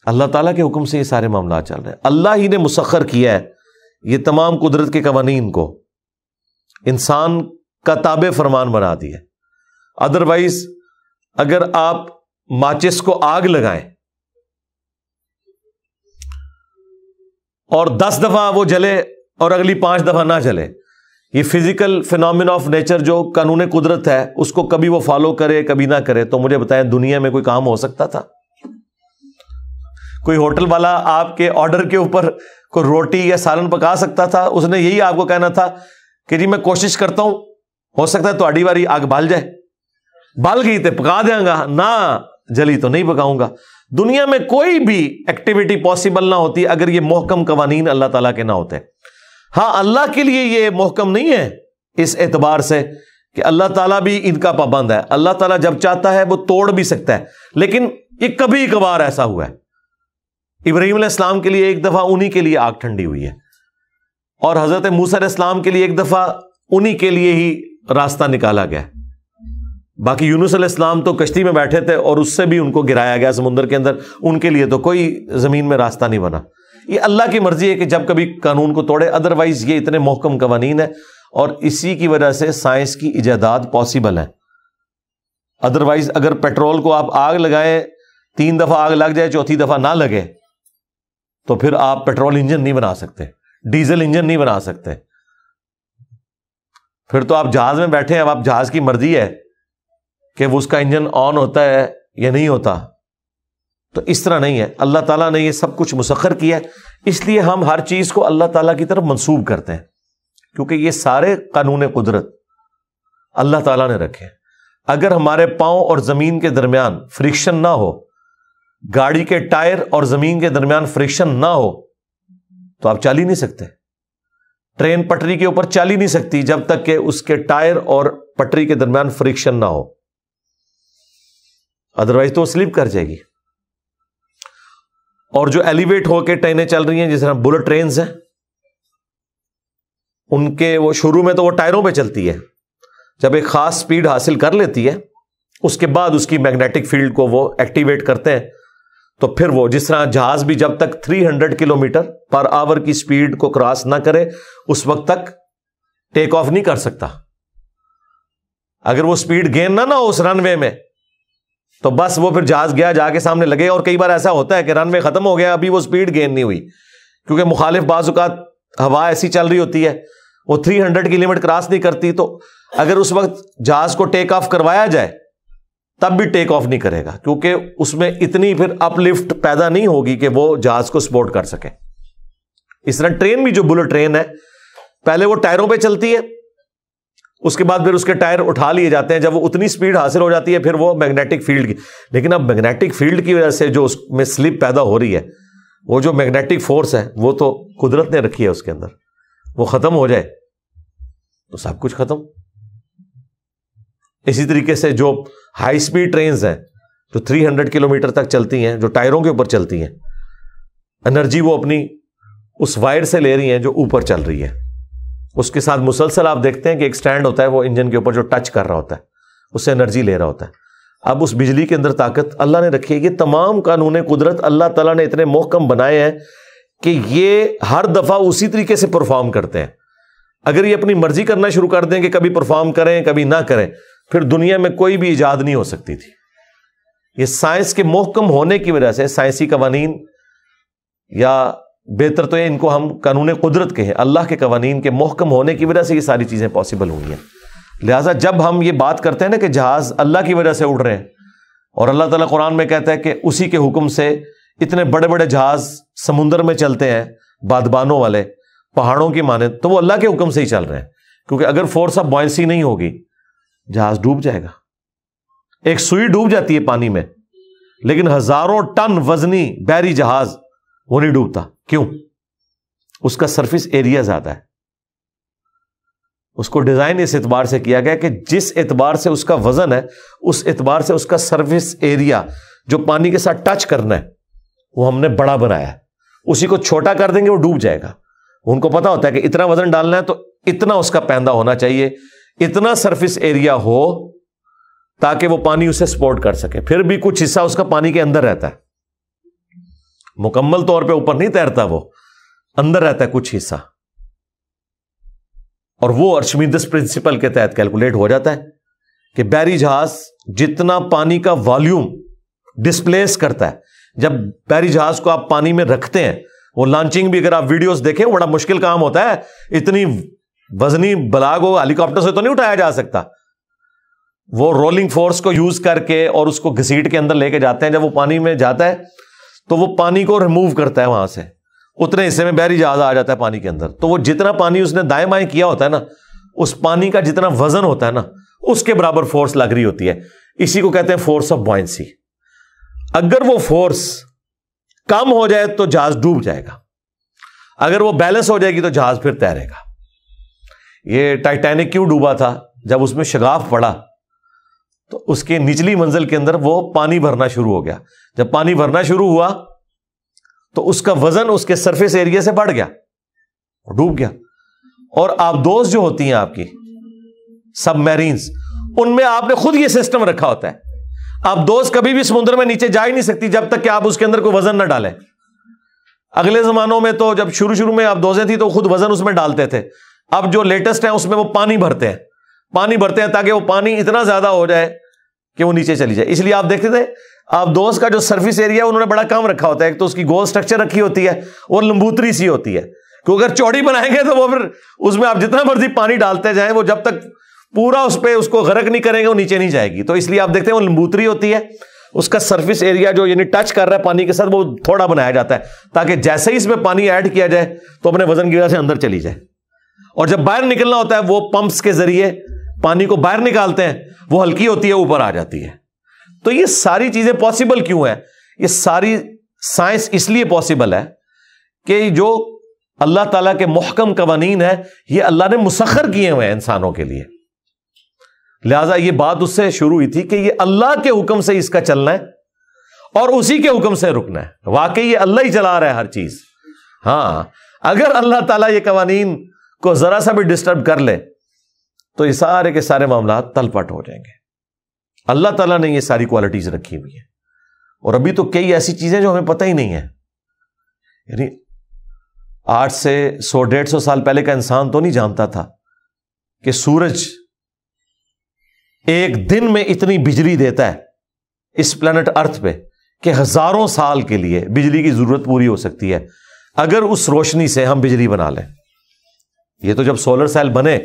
اللہ تعالیٰ کے حکم سے یہ سارے معاملات چل رہے ہیں. اللہ ہی نے مسخر کیا ہے یہ تمام قدرت کے قوانین کو, انسان کا تابع فرمان بنا دیا. ادروائز اگر آپ ماچس کو آگ لگائیں اور 10 دفعہ وہ جلے اور اگلی 5 دفعہ نہ جلے, یہ فزیکل فینومینا آف نیچر جو قانون قدرت ہے اس کو کبھی وہ فالو کرے کبھی نہ کرے, تو مجھے بتائیں دنیا میں کوئی کام ہو سکتا تھا؟ کوئی ہوٹل والا آپ کے آرڈر کے اوپر کوئی روٹی یا سالن پکا سکتا تھا؟ اس نے یہی آپ کو کہنا تھا کہ جی میں کوشش کرتا ہوں, ہو سکتا ہے تہاڈی واری آگ بال جائے. بال گئی تو پکا دیا گا, نہ جلی تو نہیں پکاؤں گا. دنیا میں کوئی بھی ایکٹیویٹی پاسبل نہ ہوتی اگر یہ محکم قوانین اللہ تعالیٰ کے نہ ہوتے. ہاں, اللہ کے لیے یہ محکم نہیں ہے اس اعتبار سے کہ اللہ تعالیٰ بھی ان کا پابند ہے. اللہ تعالیٰ جب چاہتا ہے وہ توڑ بھی سکتا ہے, لیکن یہ کبھی کبھار ایسا ہوا ہے. ابراہیم علیہ السلام کے لیے ایک دفعہ انہی کے لیے آگ ٹھنڈی ہوئی ہے, اور حضرت موسیٰ علیہ السلام کے لیے ایک دفعہ انہی کے لیے ہی راستہ نکالا گیا. باقی یونس علیہ السلام تو کشتی میں بیٹھے تھے اور اس سے بھی ان کو گرایا گیا سمندر کے اندر, ان کے لیے تو کوئی زمین میں راستہ نہیں بنا. یہ اللہ کی مرضی ہے کہ جب کبھی قانون کو توڑے, ادروائز یہ اتنے محکم قوانین ہیں, اور اسی کی وجہ سے سائنس کی ایجادات پاسبل ہیں. ادروائز اگر پیٹرول کو آپ آگ لگائیں, 3 دفعہ آگ لگ جائے, 4تھی دفعہ نہ لگے, تو پھر آپ پیٹرول انجن نہیں بنا سکتے, ڈیزل انجن نہیں بنا سکتے. پھر تو آپ جہاز میں بیٹھے ہیں, اب آپ جہاز کی مرضی ہے کہ وہ اس کا انجن آن ہوتا ہے یا نہیں ہوتا. تو اس طرح نہیں ہے, اللہ تعالیٰ نے یہ سب کچھ مسخر کیا ہے. اس لیے ہم ہر چیز کو اللہ تعالیٰ کی طرف منسوب کرتے ہیں, کیونکہ یہ سارے قانون قدرت اللہ تعالیٰ نے رکھے. اگر ہمارے پاؤں اور زمین کے درمیان فرکشن نہ ہو, گاڑی کے ٹائر اور زمین کے درمیان فرکشن نہ ہو, تو آپ چل ہی نہیں سکتے. ٹرین پٹری کے اوپر چل ہی نہیں سکتی جب تک کہ اس کے ٹائر اور پٹری کے درمیان فرکشن نہ ہو, ادروائز تو سلپ کر جائے گی. اور جو ایلیویٹ ہو کے ٹرینیں چل رہی ہیں جس طرح بلٹ ٹرینز ہیں، ان کے وہ شروع میں تو وہ ٹائروں پہ چلتی ہے، جب ایک خاص سپیڈ حاصل کر لیتی ہے اس کے بعد اس کی میگنیٹک فیلڈ کو وہ ایکٹیویٹ کرتے ہیں، تو پھر وہ جس طرح جہاز بھی جب تک 300 کلومیٹر پر آور کی سپیڈ کو کراس نہ کرے اس وقت تک ٹیک آف نہیں کر سکتا۔ اگر وہ سپیڈ گین نہ ہو اس رن وے میں تو بس وہ پھر جہاز گیا جا کے سامنے لگے، اور کئی بار ایسا ہوتا ہے کہ رن وے ختم ہو گیا، ابھی وہ سپیڈ گین نہیں ہوئی، کیونکہ مخالف بعض اوقات ہوا ایسی چل رہی ہوتی ہے وہ 300 کی لمٹ کراس نہیں کرتی، تو اگر اس وقت جہاز کو ٹیک آف کروایا جائے تب بھی ٹیک آف نہیں کرے گا، کیونکہ اس میں اتنی پھر اپ لفٹ پیدا نہیں ہوگی کہ وہ جہاز کو سپورٹ کر سکے۔ اس طرح ٹرین بھی جو بلٹ ٹرین ہے پہلے وہ ٹائروں پہ چلتی ہے، اس کے بعد پھر اس کے ٹائر اٹھا لیے جاتے ہیں، جب وہ اتنی سپیڈ حاصل ہو جاتی ہے پھر وہ میگنیٹک فیلڈ کی، لیکن اب میگنیٹک فیلڈ کی وجہ سے جو اس میں سلپ پیدا ہو رہی ہے، وہ جو میگنیٹک فورس ہے وہ تو قدرت نے رکھی ہے اس کے اندر، وہ ختم ہو جائے تو سب کچھ ختم۔ اسی طریقے سے جو ہائی سپیڈ ٹرینز ہیں جو 300 کلومیٹر تک چلتی ہیں، جو ٹائروں کے اوپر چلتی ہیں، انرجی وہ اپنی اس وائر سے لے رہی ہیں جو اوپر چل رہی ہے، اس کے ساتھ مسلسل آپ دیکھتے ہیں کہ ایک سٹینڈ ہوتا ہے وہ انجن کے اوپر جو ٹچ کر رہا ہوتا ہے، اس سے انرجی لے رہا ہوتا ہے۔ اب اس بجلی کے اندر طاقت اللہ نے رکھی ہے۔ یہ تمام قانون قدرت اللہ تعالیٰ نے اتنے محکم بنائے ہیں کہ یہ ہر دفعہ اسی طریقے سے پرفارم کرتے ہیں۔ اگر یہ اپنی مرضی کرنا شروع کر دیں کہ کبھی پرفارم کریں کبھی نہ کریں، پھر دنیا میں کوئی بھی ایجاد نہیں ہو سکتی تھی۔ یہ سائنس کے محکم ہونے کی وجہ سے، سائنسی قوانین، یا بہتر تو یہ ان کو ہم قانون قدرت کہیں، اللہ کے قوانین کے محکم ہونے کی وجہ سے یہ ساری چیزیں پاسبل ہوئی ہیں۔ لہٰذا جب ہم یہ بات کرتے ہیں نا کہ جہاز اللہ کی وجہ سے اڑ رہے ہیں، اور اللہ تعالیٰ قرآن میں کہتا ہے کہ اسی کے حکم سے اتنے بڑے بڑے جہاز سمندر میں چلتے ہیں، بادبانوں والے، پہاڑوں کی مانند، تو وہ اللہ کے حکم سے ہی چل رہے ہیں، کیونکہ اگر فورس آف بوئنسی نہیں ہوگی جہاز ڈوب جائے گا۔ ایک سوئی ڈوب جاتی ہے پانی میں، لیکن ہزاروں ٹن وزنی بحری جہاز وہ نہیں ڈوبتا۔ کیوں؟ اس کا سرفیس ایریا زیادہ ہے۔ اس کو ڈیزائن اس اعتبار سے کیا گیا کہ جس اعتبار سے اس کا وزن ہے اس اعتبار سے اس کا سرفیس ایریا جو پانی کے ساتھ ٹچ کرنا ہے وہ ہم نے بڑا بنایا ہے۔ اسی کو چھوٹا کر دیں گے وہ ڈوب جائے گا۔ ان کو پتا ہوتا ہے کہ اتنا وزن ڈالنا ہے تو اتنا اس کا پیندہ ہونا چاہیے، اتنا سرفیس ایریا ہو تاکہ وہ پانی اسے سپورٹ کر سکے۔ پھر بھی کچھ حصہ اس کا پانی کے اندر رہتا ہے، مکمل طور پہ اوپر نہیں تیرتا، وہ اندر رہتا ہے کچھ حصہ، اور وہ ارشمیدس پرنسپل کے تحت کیلکولیٹ ہو جاتا ہے کہ بحری جہاز جتنا پانی کا والیوم ڈسپلیس کرتا ہے، جب بحری جہاز کو آپ پانی میں رکھتے ہیں، وہ لانچنگ بھی اگر آپ ویڈیوز دیکھیں بڑا مشکل کام ہوتا ہے، اتنی وزنی بلاگ کو ہیلی کاپٹر سے تو نہیں اٹھایا جا سکتا، وہ رولنگ فورس کو یوز کر کے اور اس کو گھسیٹ کے اندر لے کے جاتے ہیں۔ جب وہ پانی میں جاتا ہے تو وہ پانی کو ریموو کرتا ہے، وہاں سے اتنے حصے میں بحری جہاز آ جاتا ہے پانی کے اندر، تو وہ جتنا پانی اس نے دائیں بائیں کیا ہوتا ہے نا، اس پانی کا جتنا وزن ہوتا ہے نا اس کے برابر فورس لگ رہی ہوتی ہے۔ اسی کو کہتے ہیں فورس آف بوئنسی۔ اگر وہ فورس کم ہو جائے تو جہاز ڈوب جائے گا، اگر وہ بیلنس ہو جائے گی تو جہاز پھر تیرے گا۔ یہ ٹائٹینک کیوں ڈوبا تھا؟ جب اس میں شگاف پڑا تو اس کے نچلی منزل کے اندر وہ پانی بھرنا شروع ہو گیا۔ جب پانی بھرنا شروع ہوا تو اس کا وزن اس کے سرفیس ایریا سے بڑھ گیا، ڈوب گیا۔ اور آبدوز جو ہوتی ہیں آپ کی سب میرینز، ان میں آپ نے خود یہ سسٹم رکھا ہوتا ہے، آبدوز کبھی بھی سمندر میں نیچے جا ہی نہیں سکتی جب تک کہ آپ اس کے اندر کوئی وزن نہ ڈالیں۔ اگلے زمانوں میں تو جب شروع میں آبدوزیں تھیں تو خود وزن اس میں ڈالتے تھے، اب جو لیٹسٹ ہیں اس میں وہ پانی بھرتے ہیں تاکہ وہ پانی اتنا زیادہ ہو جائے کہ وہ نیچے چلی جائے۔ اس لیے آپ دیکھتے تھے آبدوز کا جو سرفیس ایریا انہوں نے بڑا کم رکھا ہوتا ہے، ایک تو اس کی گول سٹرکچر رکھی ہوتی ہے اور لمبوتری سی ہوتی ہے، کیونکہ اگر چوڑی بنائیں گے تو وہ پھر اس میں آپ جتنا مرضی پانی ڈالتے جائیں وہ جب تک پورا اس پہ اس کو غرق نہیں کریں گے وہ نیچے نہیں جائے گی۔ تو اس لیے آپ دیکھتے ہیں وہ لمبوتری ہوتی ہے، اس کا سرفیس ایریا جو یعنی ٹچ کر رہا ہے پانی کے ساتھ وہ تھوڑا بنایا جاتا ہے تاکہ جیسے ہی اس میں پانی ایڈ کیا جائے تو اپنے وزن کی وجہ سے اندر چلی جائے، اور جب باہر نکلنا ہوتا ہے وہ پمپس کے ذریعے پانی کو باہر نکالتے ہیں، وہ ہلکی ہوتی ہے اوپر آ جاتی ہے۔ تو یہ ساری چیزیں پاسبل کیوں ہیں؟ یہ ساری سائنس اس لیے پاسبل ہے کہ جو اللہ تعالیٰ کے محکم قوانین ہیں یہ اللہ نے مسخر کیے ہوئے ہیں انسانوں کے لیے۔ لہذا یہ بات اس سے شروع ہوئی تھی کہ یہ اللہ کے حکم سے اس کا چلنا ہے، اور اسی کے حکم سے رکنا ہے. واقعی یہ اللہ ہی چلا رہا ہے ہر چیز. ہاں اگر اللہ تعالیٰ یہ قوانین کو ذرا سا بھی ڈسٹرب کر لے تو یہ سارے کے سارے معاملات تل پٹ ہو جائیں گے. اللہ تعالیٰ نے یہ ساری کوالٹیز رکھی ہوئی ہیں. اور ابھی تو کئی ایسی چیزیں جو ہمیں پتہ ہی نہیں ہے. یعنی 8 سے 100-150 سال پہلے کا انسان تو نہیں جانتا تھا کہ سورج ایک دن میں اتنی بجلی دیتا ہے اس پلانٹ ارتھ پہ کہ ہزاروں سال کے لیے بجلی کی ضرورت پوری ہو سکتی ہے اگر اس روشنی سے ہم بجلی بنا لیں. یہ تو جب سولر سیل بنے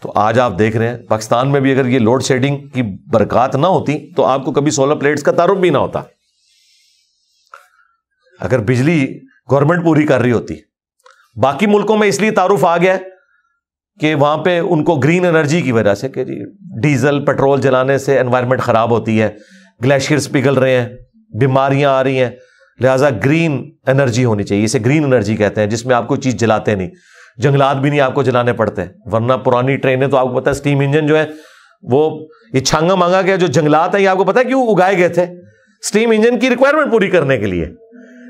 تو آج آپ دیکھ رہے ہیں پاکستان میں بھی اگر یہ لوڈ شیڈنگ کی برکات نہ ہوتی تو آپ کو کبھی سولر پلیٹس کا تعارف بھی نہ ہوتا. اگر بجلی گورنمنٹ پوری کر رہی ہوتی. باقی ملکوں میں اس لیے تعارف آ گیا کہ وہاں پہ ان کو گرین انرجی کی وجہ سے کہ جی ڈیزل پیٹرول جلانے سے انوائرمنٹ خراب ہوتی ہے, گلیشیئرز پگھل رہے ہیں, بیماریاں آ رہی ہیں, لہٰذا گرین انرجی ہونی چاہیے. اسے گرین انرجی کہتے ہیں جس میں آپ کوئی چیز جلاتے نہیں, جنگلات بھی نہیں آپ کو جلانے پڑتے. ورنہ پرانی ٹرینیں تو آپ کو پتا ہے اسٹیم انجن جو ہے وہ یہ چھانگا مانگا گیا جو جنگلات ہیں یہ آپ کو پتا ہے کیوں اگائے گئے تھے؟ اسٹیم انجن کی ریکوائرمنٹ پوری کرنے کے لیے.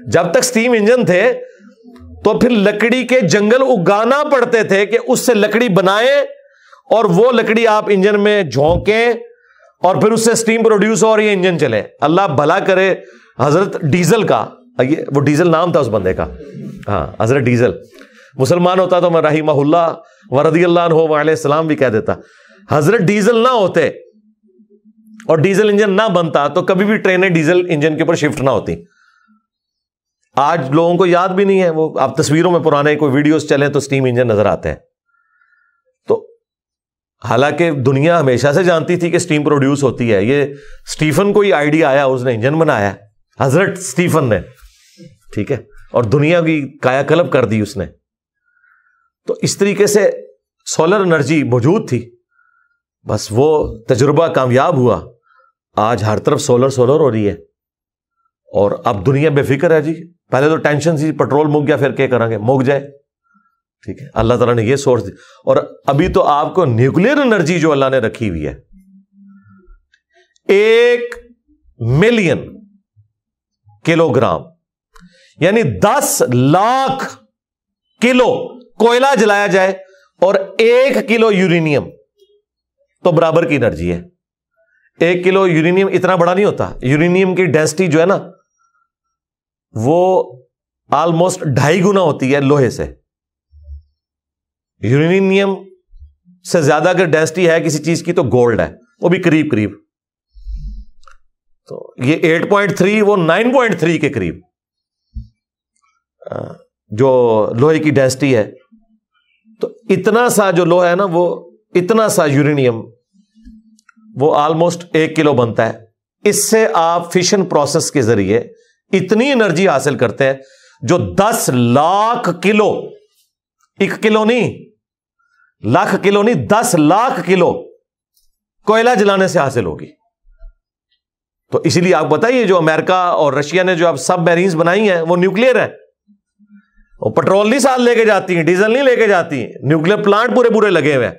جب تک اسٹیم انجن تھے تو پھر لکڑی کے جنگل اگانا پڑتے تھے کہ اس سے لکڑی بنائیں اور وہ لکڑی آپ انجن میں جھونکیں اور پھر اس سے اسٹیم پروڈیوس اور یہ انجن چلے. اللہ بھلا کرے حضرت ڈیزل کا, وہ ڈیزل نام تھا اس بندے کا, ہاں حضرت ڈیزل. مسلمان ہوتا تو میں رحمہ اللہ ورضی اللہ عنہ علیہ السلام بھی کہہ دیتا. حضرت ڈیزل نہ ہوتے اور ڈیزل انجن نہ بنتا تو کبھی بھی ٹرینیں ڈیزل انجن کے اوپر شفٹ نہ ہوتی. آج لوگوں کو یاد بھی نہیں ہے, وہ آپ تصویروں میں پرانے کوئی ویڈیوز چلیں تو اسٹیم انجن نظر آتے ہیں. تو حالانکہ دنیا ہمیشہ سے جانتی تھی کہ اسٹیم پروڈیوس ہوتی ہے. یہ اسٹیفن کو ہی آئیڈیا آیا, اس نے انجن بنایا, حضرت اسٹیفن نے, ٹھیک ہے, اور دنیا کی کایا کلپ کر دی اس نے. تو اس طریقے سے سولر انرجی موجود تھی, بس وہ تجربہ کامیاب ہوا. آج ہر طرف سولر ہو رہی ہے اور اب دنیا بے فکر ہے. جی پہلے تو ٹینشن سی پیٹرول مک گیا پھر کیا کریں گے, مک جائے, ٹھیک ہے. اللہ تعالیٰ نے یہ سورس دی. اور ابھی تو آپ کو نیوکلیر انرجی جو اللہ نے رکھی ہوئی ہے 1 ملین کلو گرام یعنی 10 لاکھ کلو کوئلہ جلایا جائے اور 1 کلو یورینیم تو برابر کی انرجی ہے. 1 کلو یورینیم اتنا بڑا نہیں ہوتا. یورینیم کی ڈینسٹی جو ہے نا وہ آلموسٹ 2.5 گنا ہوتی ہے لوہے سے. یورینیم سے زیادہ اگر ڈینسٹی ہے کسی چیز کی تو گولڈ ہے, وہ بھی قریب. تو یہ 8.3 وہ 9.3 کے قریب جو لوہے کی ڈینسٹی ہے. تو اتنا سا جو لوہا ہے نا وہ اتنا سا یورینیم وہ آلموسٹ 1 کلو بنتا ہے. اس سے آپ فشن پروسیس کے ذریعے اتنی انرجی حاصل کرتے ہیں جو 10 لاکھ کلو, 1 کلو نہیں, لاکھ کلو نہیں, 10 لاکھ کلو کوئلہ جلانے سے حاصل ہوگی. تو اسی لیے آپ بتائیے جو امریکہ اور رشیا نے جو اب سب میرینز بنائی ہیں وہ نیوکلیر ہیں. وہ پیٹرول نہیں ساتھ لے کے جاتی ہیں, ڈیزل نہیں لے کے جاتی ہیں, نیوکلیر پلانٹ پورے لگے ہوئے ہیں.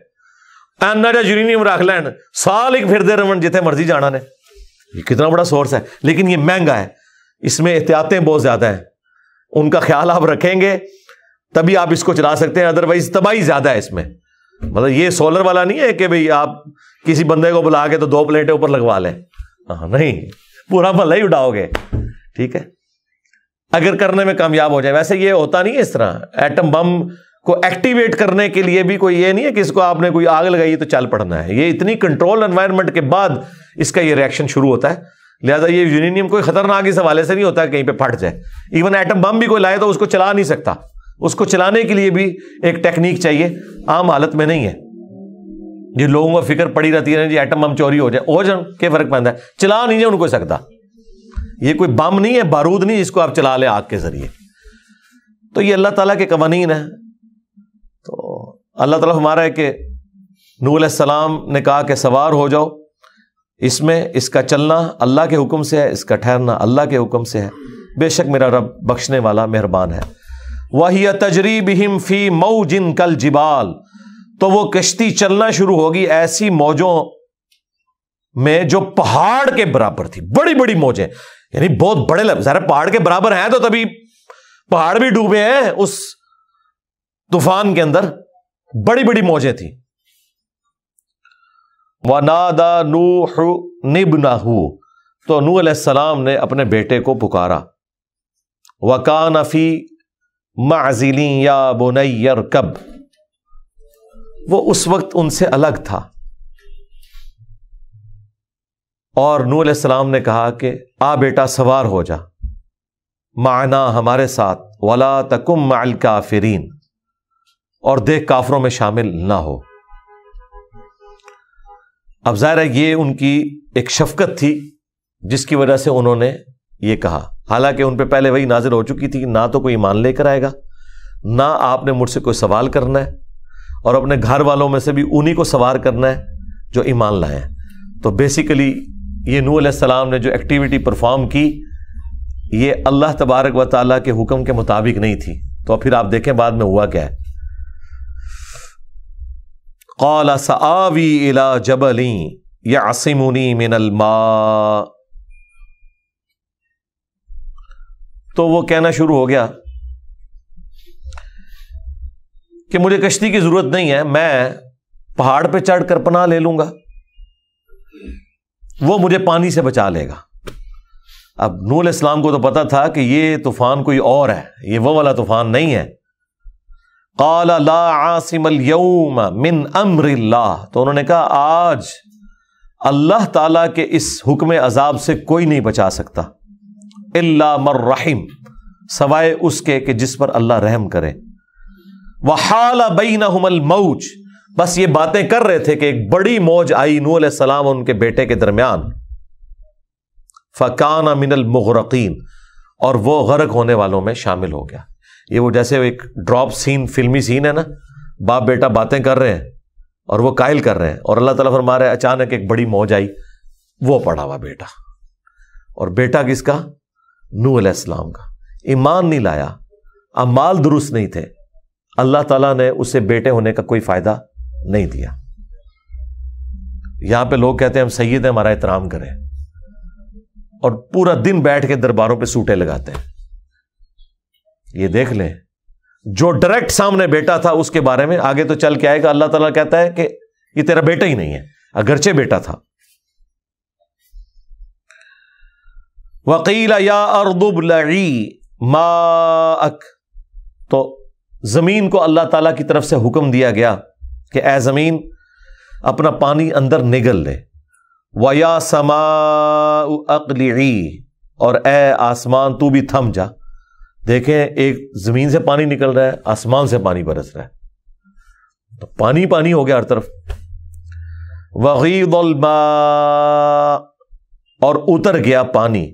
یورینیم رکھ لین سال ایک پھر دے رہے جتنے مرضی جانا نے. یہ کتنا بڑا سورس ہے, لیکن یہ مہنگا ہے, اس میں احتیاطیں بہت زیادہ ہیں. ان کا خیال آپ رکھیں گے تبھی آپ اس کو چلا سکتے ہیں, ادروائز تباہی زیادہ ہے اس میں. مطلب یہ سولر والا نہیں ہے کہ بھئی آپ کسی بندے کو بلا کے تو 2 پلیٹیں اوپر لگوا لیں, نہیں, پورا محلہ ہی اٹھاؤ گے, ٹھیک ہے, اگر کرنے میں کامیاب ہو جائے. ویسے یہ ہوتا نہیں ہے اس طرح. ایٹم بم کو ایکٹیویٹ کرنے کے لیے بھی کوئی یہ نہیں ہے کہ اس کو آپ نے کوئی آگ لگائی تو چل پڑنا ہے. یہ اتنی کنٹرول انوائرمنٹ کے بعد اس کا یہ ریئیکشن شروع ہوتا ہے. لہذا یہ یورینیم کوئی خطرناک اس حوالے سے نہیں ہوتا کہ کہیں پہ پھٹ جائے. ایون ایٹم بم بھی کوئی لائے تو اس کو چلا نہیں سکتا. اس کو چلانے کے لیے بھی ایک ٹیکنیک چاہیے, عام حالت میں نہیں ہے. جن لوگوں کو فکر پڑی رہتی ہے جی ایٹم بم چوری ہو جائے کیا فرق پڑتا ہے, چلا نہیں جائے ان کو سکتا. یہ کوئی بم نہیں ہے, بارود نہیں جس کو آپ چلا لیں آگ کے ذریعے. تو یہ اللہ تعالیٰ کے قوانین ہیں. تو اللہ تعالیٰ ہمارا ہے کہ نوح علیہ السلام نے کہا کہ سوار ہو جاؤ اس میں, اس کا چلنا اللہ کے حکم سے ہے, اس کا ٹھہرنا اللہ کے حکم سے ہے. بے شک میرا رب بخشنے والا مہربان ہے. وَهِيَ تَجْرِي بِهِمْ فِي مَوْجٍ كَالْجِبَالِ, تو وہ کشتی چلنا شروع ہوگی ایسی موجوں میں جو پہاڑ کے برابر تھی, بڑی بڑی موجیں. یعنی بہت بڑے ظاہر پہاڑ کے برابر ہیں تو تبھی پہاڑ بھی ڈوبے ہیں اس طوفان کے اندر، بڑی بڑی موجیں تھیں. وَنَادَى نُوحٌ ابْنَهُ، تو نوح علیہ السلام نے اپنے بیٹے کو پکارا. وَكَانَ فِي مَعْزِلٍ يَا بُنَيَّ ارْكَبْ، وہ اس وقت ان سے الگ تھا، اور نوح علیہ السلام نے کہا کہ آ بیٹا سوار ہو جا، معنا ہمارے ساتھ، وَلَا تَكُن مَعَ الْكَافِرِينَ، اور دیکھ کافروں میں شامل نہ ہو. اب ظاہر ہے یہ ان کی ایک شفقت تھی جس کی وجہ سے انہوں نے یہ کہا، حالانکہ ان پہ پہلے وہی نازل ہو چکی تھی، نہ تو کوئی ایمان لے کر آئے گا، نہ آپ نے مجھ سے کوئی سوال کرنا ہے، اور اپنے گھر والوں میں سے بھی انہی کو سوار کرنا ہے جو ایمان لائے ہیں. تو بیسیکلی یہ نوح علیہ السلام نے جو ایکٹیویٹی پرفارم کی یہ اللہ تبارک و تعالیٰ کے حکم کے مطابق نہیں تھی. تو پھر آپ دیکھیں بعد میں ہوا کیا ہے. قال سآوی الی جبل یعصمنی من الماء، تو وہ کہنا شروع ہو گیا کہ مجھے کشتی کی ضرورت نہیں ہے، میں پہاڑ پہ چڑھ کر پناہ لے لوں گا، وہ مجھے پانی سے بچا لے گا. اب نوح علیہ السلام کو تو پتا تھا کہ یہ طوفان کوئی اور ہے، یہ وہ والا طوفان نہیں ہے. قال لا عاصم اليوم من امر اللہ، تو انہوں نے کہا آج اللہ تعالیٰ کے اس حکم عذاب سے کوئی نہیں بچا سکتا، الا من رحم، سوائے اس کے کہ جس پر اللہ رحم کرے. وحال بینہم الموج، بس یہ باتیں کر رہے تھے کہ ایک بڑی موج آئی نوح علیہ السلام اور ان کے بیٹے کے درمیان. فکان من المغرقین، اور وہ غرق ہونے والوں میں شامل ہو گیا. یہ وہ جیسے ایک ڈراپ سین، فلمی سین ہے نا، باپ بیٹا باتیں کر رہے ہیں اور وہ قائل کر رہے ہیں، اور اللہ تعالیٰ فرما رہا ہے اچانک ایک بڑی موج آئی، وہ پڑا ہوا بیٹا. اور بیٹا کس کا؟ نوح علیہ السلام کا. ایمان نہیں لایا، اعمال درست نہیں تھے، اللہ تعالیٰ نے اسے بیٹے ہونے کا کوئی فائدہ نہیں دیا. یہاں پہ لوگ کہتے ہیں ہم سید ہیں، ہمارا احترام کریں، اور پورا دن بیٹھ کے درباروں پہ سوٹے لگاتے ہیں. یہ دیکھ لیں جو ڈائریکٹ سامنے بیٹا تھا اس کے بارے میں آگے تو چل کے آئے گا، اللہ تعالیٰ کہتا ہے کہ یہ تیرا بیٹا ہی نہیں ہے اگرچہ بیٹا تھا. وَقِيلَ يَا أَرْضُ ابْلَعِي مَاءَكَ، تو زمین کو اللہ تعالیٰ کی طرف سے حکم دیا گیا کہ اے زمین اپنا پانی اندر نگل لے. وَيَا سَمَاءُ أَقْلِعِي، اور اے آسمان تو بھی تھم جا. دیکھیں ایک زمین سے پانی نکل رہا ہے، آسمان سے پانی برس رہا ہے، تو پانی پانی ہو گیا ہر طرف. وَغِيضَ الْمَاءُ، اور اتر گیا پانی.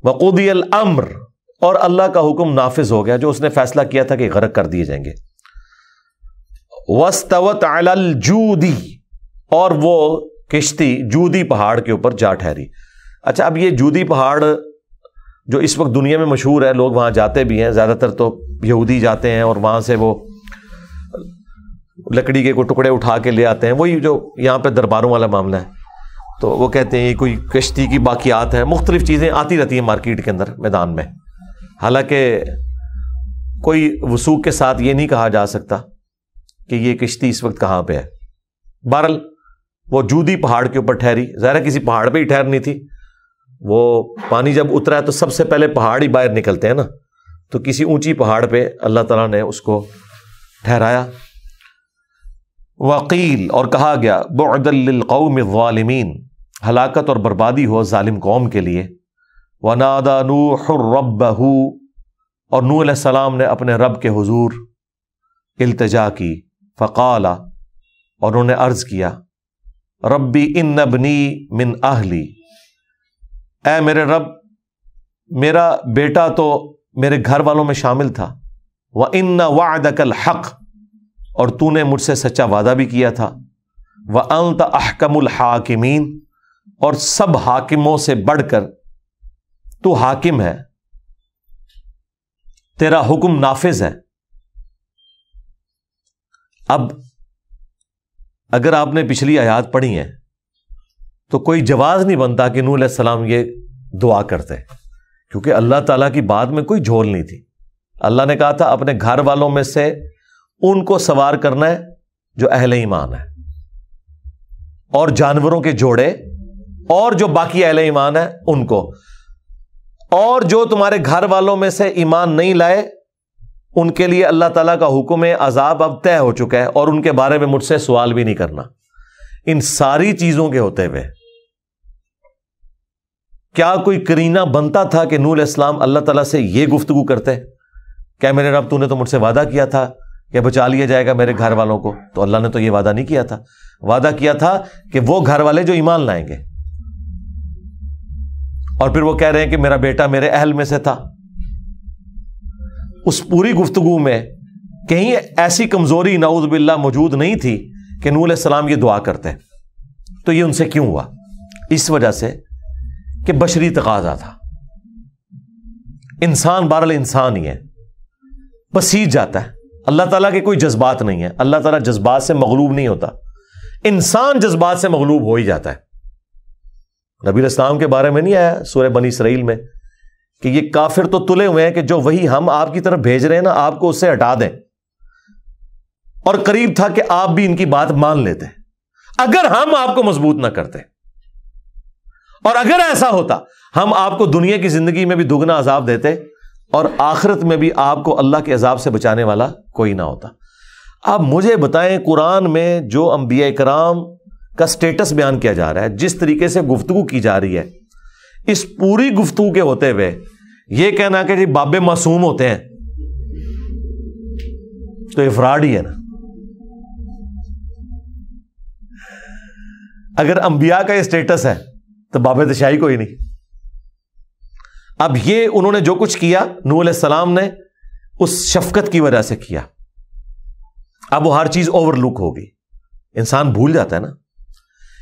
وَقُضِيَ الْأَمْرُ، اور اللہ کا حکم نافذ ہو گیا جو اس نے فیصلہ کیا تھا کہ غرق کر دیے جائیں گے. وَاسْتَوَتْ عَلَى الْجُودِ، اور وہ کشتی جودی پہاڑ کے اوپر جا ٹھہری. اچھا، اب یہ جودی پہاڑ جو اس وقت دنیا میں مشہور ہے، لوگ وہاں جاتے بھی ہیں، زیادہ تر تو یہودی جاتے ہیں اور وہاں سے وہ لکڑی کے کوئی ٹکڑے اٹھا کے لے آتے ہیں، وہی جو یہاں پہ درباروں والا معاملہ ہے. تو وہ کہتے ہیں یہ کوئی کشتی کی باقیات ہے، مختلف چیزیں آتی رہتی ہیں مارکیٹ کے اندر میدان میں. حالانکہ کوئی وثوق کے ساتھ یہ نہیں کہا جا سکتا کہ یہ کشتی اس وقت کہاں پہ ہے. بہرحال وہ جودی پہاڑ کے اوپر ٹھہری، ظاہر کسی پہاڑ پہ ہی ٹھہرنی تھی. وہ پانی جب اترا ہے تو سب سے پہلے پہاڑ ہی باہر نکلتے ہیں نا، تو کسی اونچی پہاڑ پہ اللہ تعالیٰ نے اس کو ٹھہرایا. وقیل، اور کہا گیا بعدا للقوم الظالمین، ہلاکت اور بربادی ہو ظالم قوم کے لیے. ونادى نوح ربہ، اور نوح علیہ السلام نے اپنے رب کے حضور التجا کی. فقال، اور انہوں نے عرض کیا ربی ان ابنی من اہلی، اے میرے رب میرا بیٹا تو میرے گھر والوں میں شامل تھا. وَإِنَّ وَعْدَكَ الْحَقُّ، اور تو نے مجھ سے سچا وعدہ بھی کیا تھا. وَأَنْتَ أَحْكَمُ الْحَاكِمِينَ، اور سب حاکموں سے بڑھ کر تو حاکم ہے، تیرا حکم نافذ ہے. اب اگر آپ نے پچھلی آیات پڑھی ہیں تو کوئی جواز نہیں بنتا کہ نوح علیہ السلام یہ دعا کرتے، کیونکہ اللہ تعالیٰ کی بات میں کوئی جھول نہیں تھی. اللہ نے کہا تھا اپنے گھر والوں میں سے ان کو سوار کرنا ہے جو اہل ایمان ہے، اور جانوروں کے جوڑے، اور جو باقی اہل ایمان ہے ان کو، اور جو تمہارے گھر والوں میں سے ایمان نہیں لائے ان کے لیے اللہ تعالیٰ کا حکم ہے، عذاب اب طے ہو چکا ہے، اور ان کے بارے میں مجھ سے سوال بھی نہیں کرنا. ان ساری چیزوں کے ہوتے ہوئے کیا کوئی کرینہ بنتا تھا کہ نوح علیہ السلام اللہ تعالیٰ سے یہ گفتگو کرتے کہ میرے رب تو نے تو مجھ سے وعدہ کیا تھا کہ بچا لیا جائے گا میرے گھر والوں کو؟ تو اللہ نے تو یہ وعدہ نہیں کیا تھا. وعدہ کیا تھا کہ وہ گھر والے جو ایمان لائیں گے. اور پھر وہ کہہ رہے ہیں کہ میرا بیٹا میرے اہل میں سے تھا. اس پوری گفتگو میں کہیں ایسی کمزوری نعوذ باللہ موجود نہیں تھی کہ نوح علیہ السلام یہ دعا کرتے. تو یہ ان سے کیوں ہوا؟ اس وجہ سے کہ بشری تقاضا تھا. انسان بہرحال انسان ہی ہے، پسیج جاتا ہے. اللہ تعالیٰ کے کوئی جذبات نہیں ہے، اللہ تعالیٰ جذبات سے مغلوب نہیں ہوتا. انسان جذبات سے مغلوب ہو ہی جاتا ہے. نبی علیہ السلام کے بارے میں نہیں آیا سورہ بنی اسرائیل میں کہ یہ کافر تو تلے ہوئے ہیں کہ جو وہی ہم آپ کی طرف بھیج رہے ہیں نا آپ کو اس سے ہٹا دیں، اور قریب تھا کہ آپ بھی ان کی بات مان لیتے اگر ہم آپ کو مضبوط نہ کرتے. اور اگر ایسا ہوتا ہم آپ کو دنیا کی زندگی میں بھی دگنا عذاب دیتے، اور آخرت میں بھی آپ کو اللہ کے عذاب سے بچانے والا کوئی نہ ہوتا. اب مجھے بتائیں قرآن میں جو انبیاء کرام کا سٹیٹس بیان کیا جا رہا ہے، جس طریقے سے گفتگو کی جا رہی ہے، اس پوری گفتگو کے ہوتے ہوئے یہ کہنا کہ جی باب معصوم ہوتے ہیں تو افراڈ ہی ہے نا. اگر انبیاء کا یہ سٹیٹس ہے تو باب تشائی کوئی نہیں. اب یہ انہوں نے جو کچھ کیا نوح علیہ السلام نے اس شفقت کی وجہ سے کیا. اب وہ ہر چیز اوور لک ہوگی، انسان بھول جاتا ہے نا.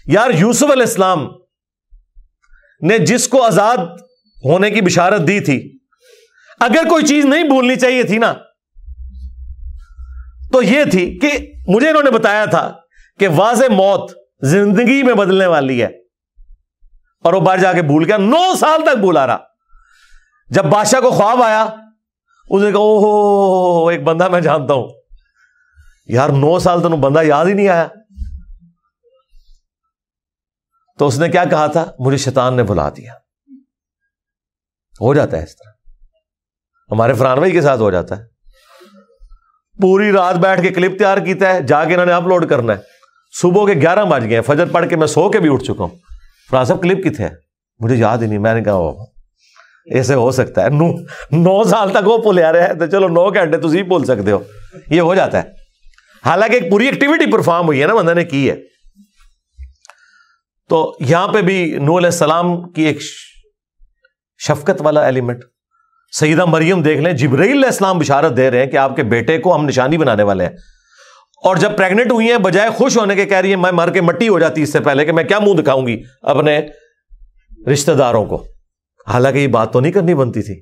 یار یوسف علیہ السلام نے جس کو آزاد ہونے کی بشارت دی تھی، اگر کوئی چیز نہیں بھولنی چاہیے تھی نا تو یہ تھی کہ مجھے انہوں نے بتایا تھا کہ واضح موت زندگی میں بدلنے والی ہے، اور وہ باہر جا کے بھول گیا. 9 سال تک بھولا رہا. جب بادشاہ کو خواب آیا اس نے کہا اوہ ایک بندہ میں جانتا ہوں. یار 9 سال تو بندہ یاد ہی نہیں آیا. تو اس نے کیا کہا تھا؟ مجھے شیطان نے بھلا دیا. ہو جاتا ہے اس طرح، ہمارے فرحان بھائی کے ساتھ ہو جاتا ہے. پوری رات بیٹھ کے کلپ تیار کیتا ہے، جا کے انہوں نے اپلوڈ کرنا ہے. صبح کے 11 بج گئے، فجر پڑھ کے میں سو کے بھی اٹھ چکا ہوں. فرحان صاحب کلپ کتنے ہے؟ مجھے یاد ہی نہیں. میں نے کہا ایسے ہو سکتا ہے 9 سال تک وہ بھولیا رہا ہے تو چلو 9 گھنٹے تسی بھول سکتے ہو. یہ ہو جاتا ہے. حالانکہ ایک پوری ایکٹیویٹی پرفارم ہوئی ہے نا، بندہ نے کی ہے. تو یہاں پہ بھی نوح علیہ السلام کی ایک شفقت والا ایلیمنٹ. سیدہ مریم دیکھ لیں، جبرائیل علیہ السلام بشارت دے رہے ہیں کہ آپ کے بیٹے کو ہم نشانی بنانے والے ہیں، اور جب پریگننٹ ہوئی ہیں بجائے خوش ہونے کے کہہ رہی ہیں میں مر کے مٹی ہو جاتی اس سے پہلے کہ میں کیا منہ دکھاؤں گی اپنے رشتہ داروں کو. حالانکہ یہ بات تو نہیں کرنی بنتی تھی،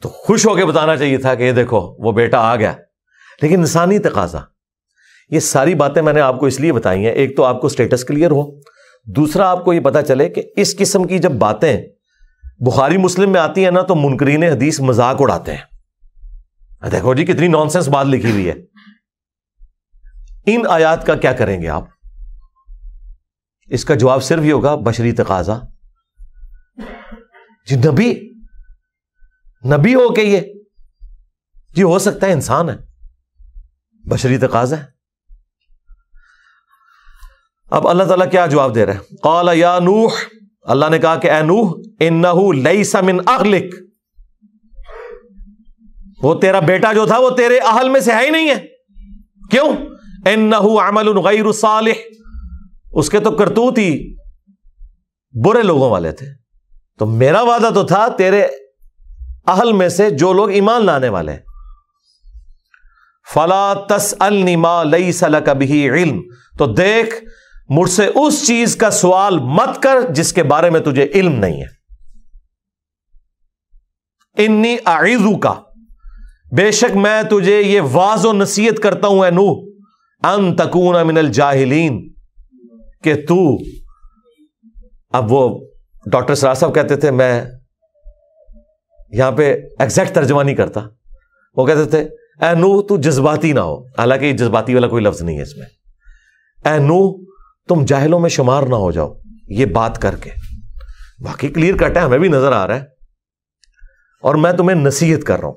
تو خوش ہو کے بتانا چاہیے تھا کہ یہ دیکھو وہ بیٹا آ گیا. لیکن انسانی تقاضا. یہ ساری باتیں میں نے آپ کو اس لیے بتائی ہیں، ایک تو آپ کو سٹیٹس کلیئر ہو، دوسرا آپ کو یہ پتا چلے کہ اس قسم کی جب باتیں بخاری مسلم میں آتی ہیں نا تو منکرین حدیث مذاق اڑاتے ہیں. دیکھو جی کتنی نان سینس بات لکھی ہوئی ہے. ان آیات کا کیا کریں گے آپ؟ اس کا جواب صرف یہ ہوگا بشری تقاضا. جی نبی ہو کے یہ ہو سکتا ہے، انسان ہے، بشری تقاضا ہے. اب اللہ تعالیٰ کیا جواب دے رہا ہے؟ قال یا نوح، اللہ نے کہا کہ اے نوح انہ لیس من اہلک، وہ تیرا بیٹا جو تھا وہ تیرے اہل میں سے ہے ہی نہیں ہے. کیوں؟ انہ عمل غیر صالح، اس کے تو کرتوت ہی برے لوگوں والے تھے. تو میرا وعدہ تو تھا تیرے اہل میں سے جو لوگ ایمان لانے والے ہیں. فلا تسألنی ما لیس لک بہ علم، تو دیکھ مجھ سے اس چیز کا سوال مت کر جس کے بارے میں تجھے علم نہیں ہے. انی اعظک، بے شک میں تجھے یہ واعظ و نصیحت کرتا ہوں اے نوح، ان تکون من الجاہلین، کہ تو اب وہ ڈاکٹر سراج صاحب کہتے تھے، میں یہاں پہ ایگزیکٹ ترجمہ نہیں کرتا، وہ کہتے تھے اے نوح تو جذباتی نہ ہو، حالانکہ یہ جذباتی والا کوئی لفظ نہیں ہے اس میں. اے نوح تم جاہلوں میں شمار نہ ہو جاؤ. یہ بات کر کے باقی کلیئر کٹ ہے، ہمیں بھی نظر آ رہا ہے، اور میں تمہیں نصیحت کر رہا ہوں.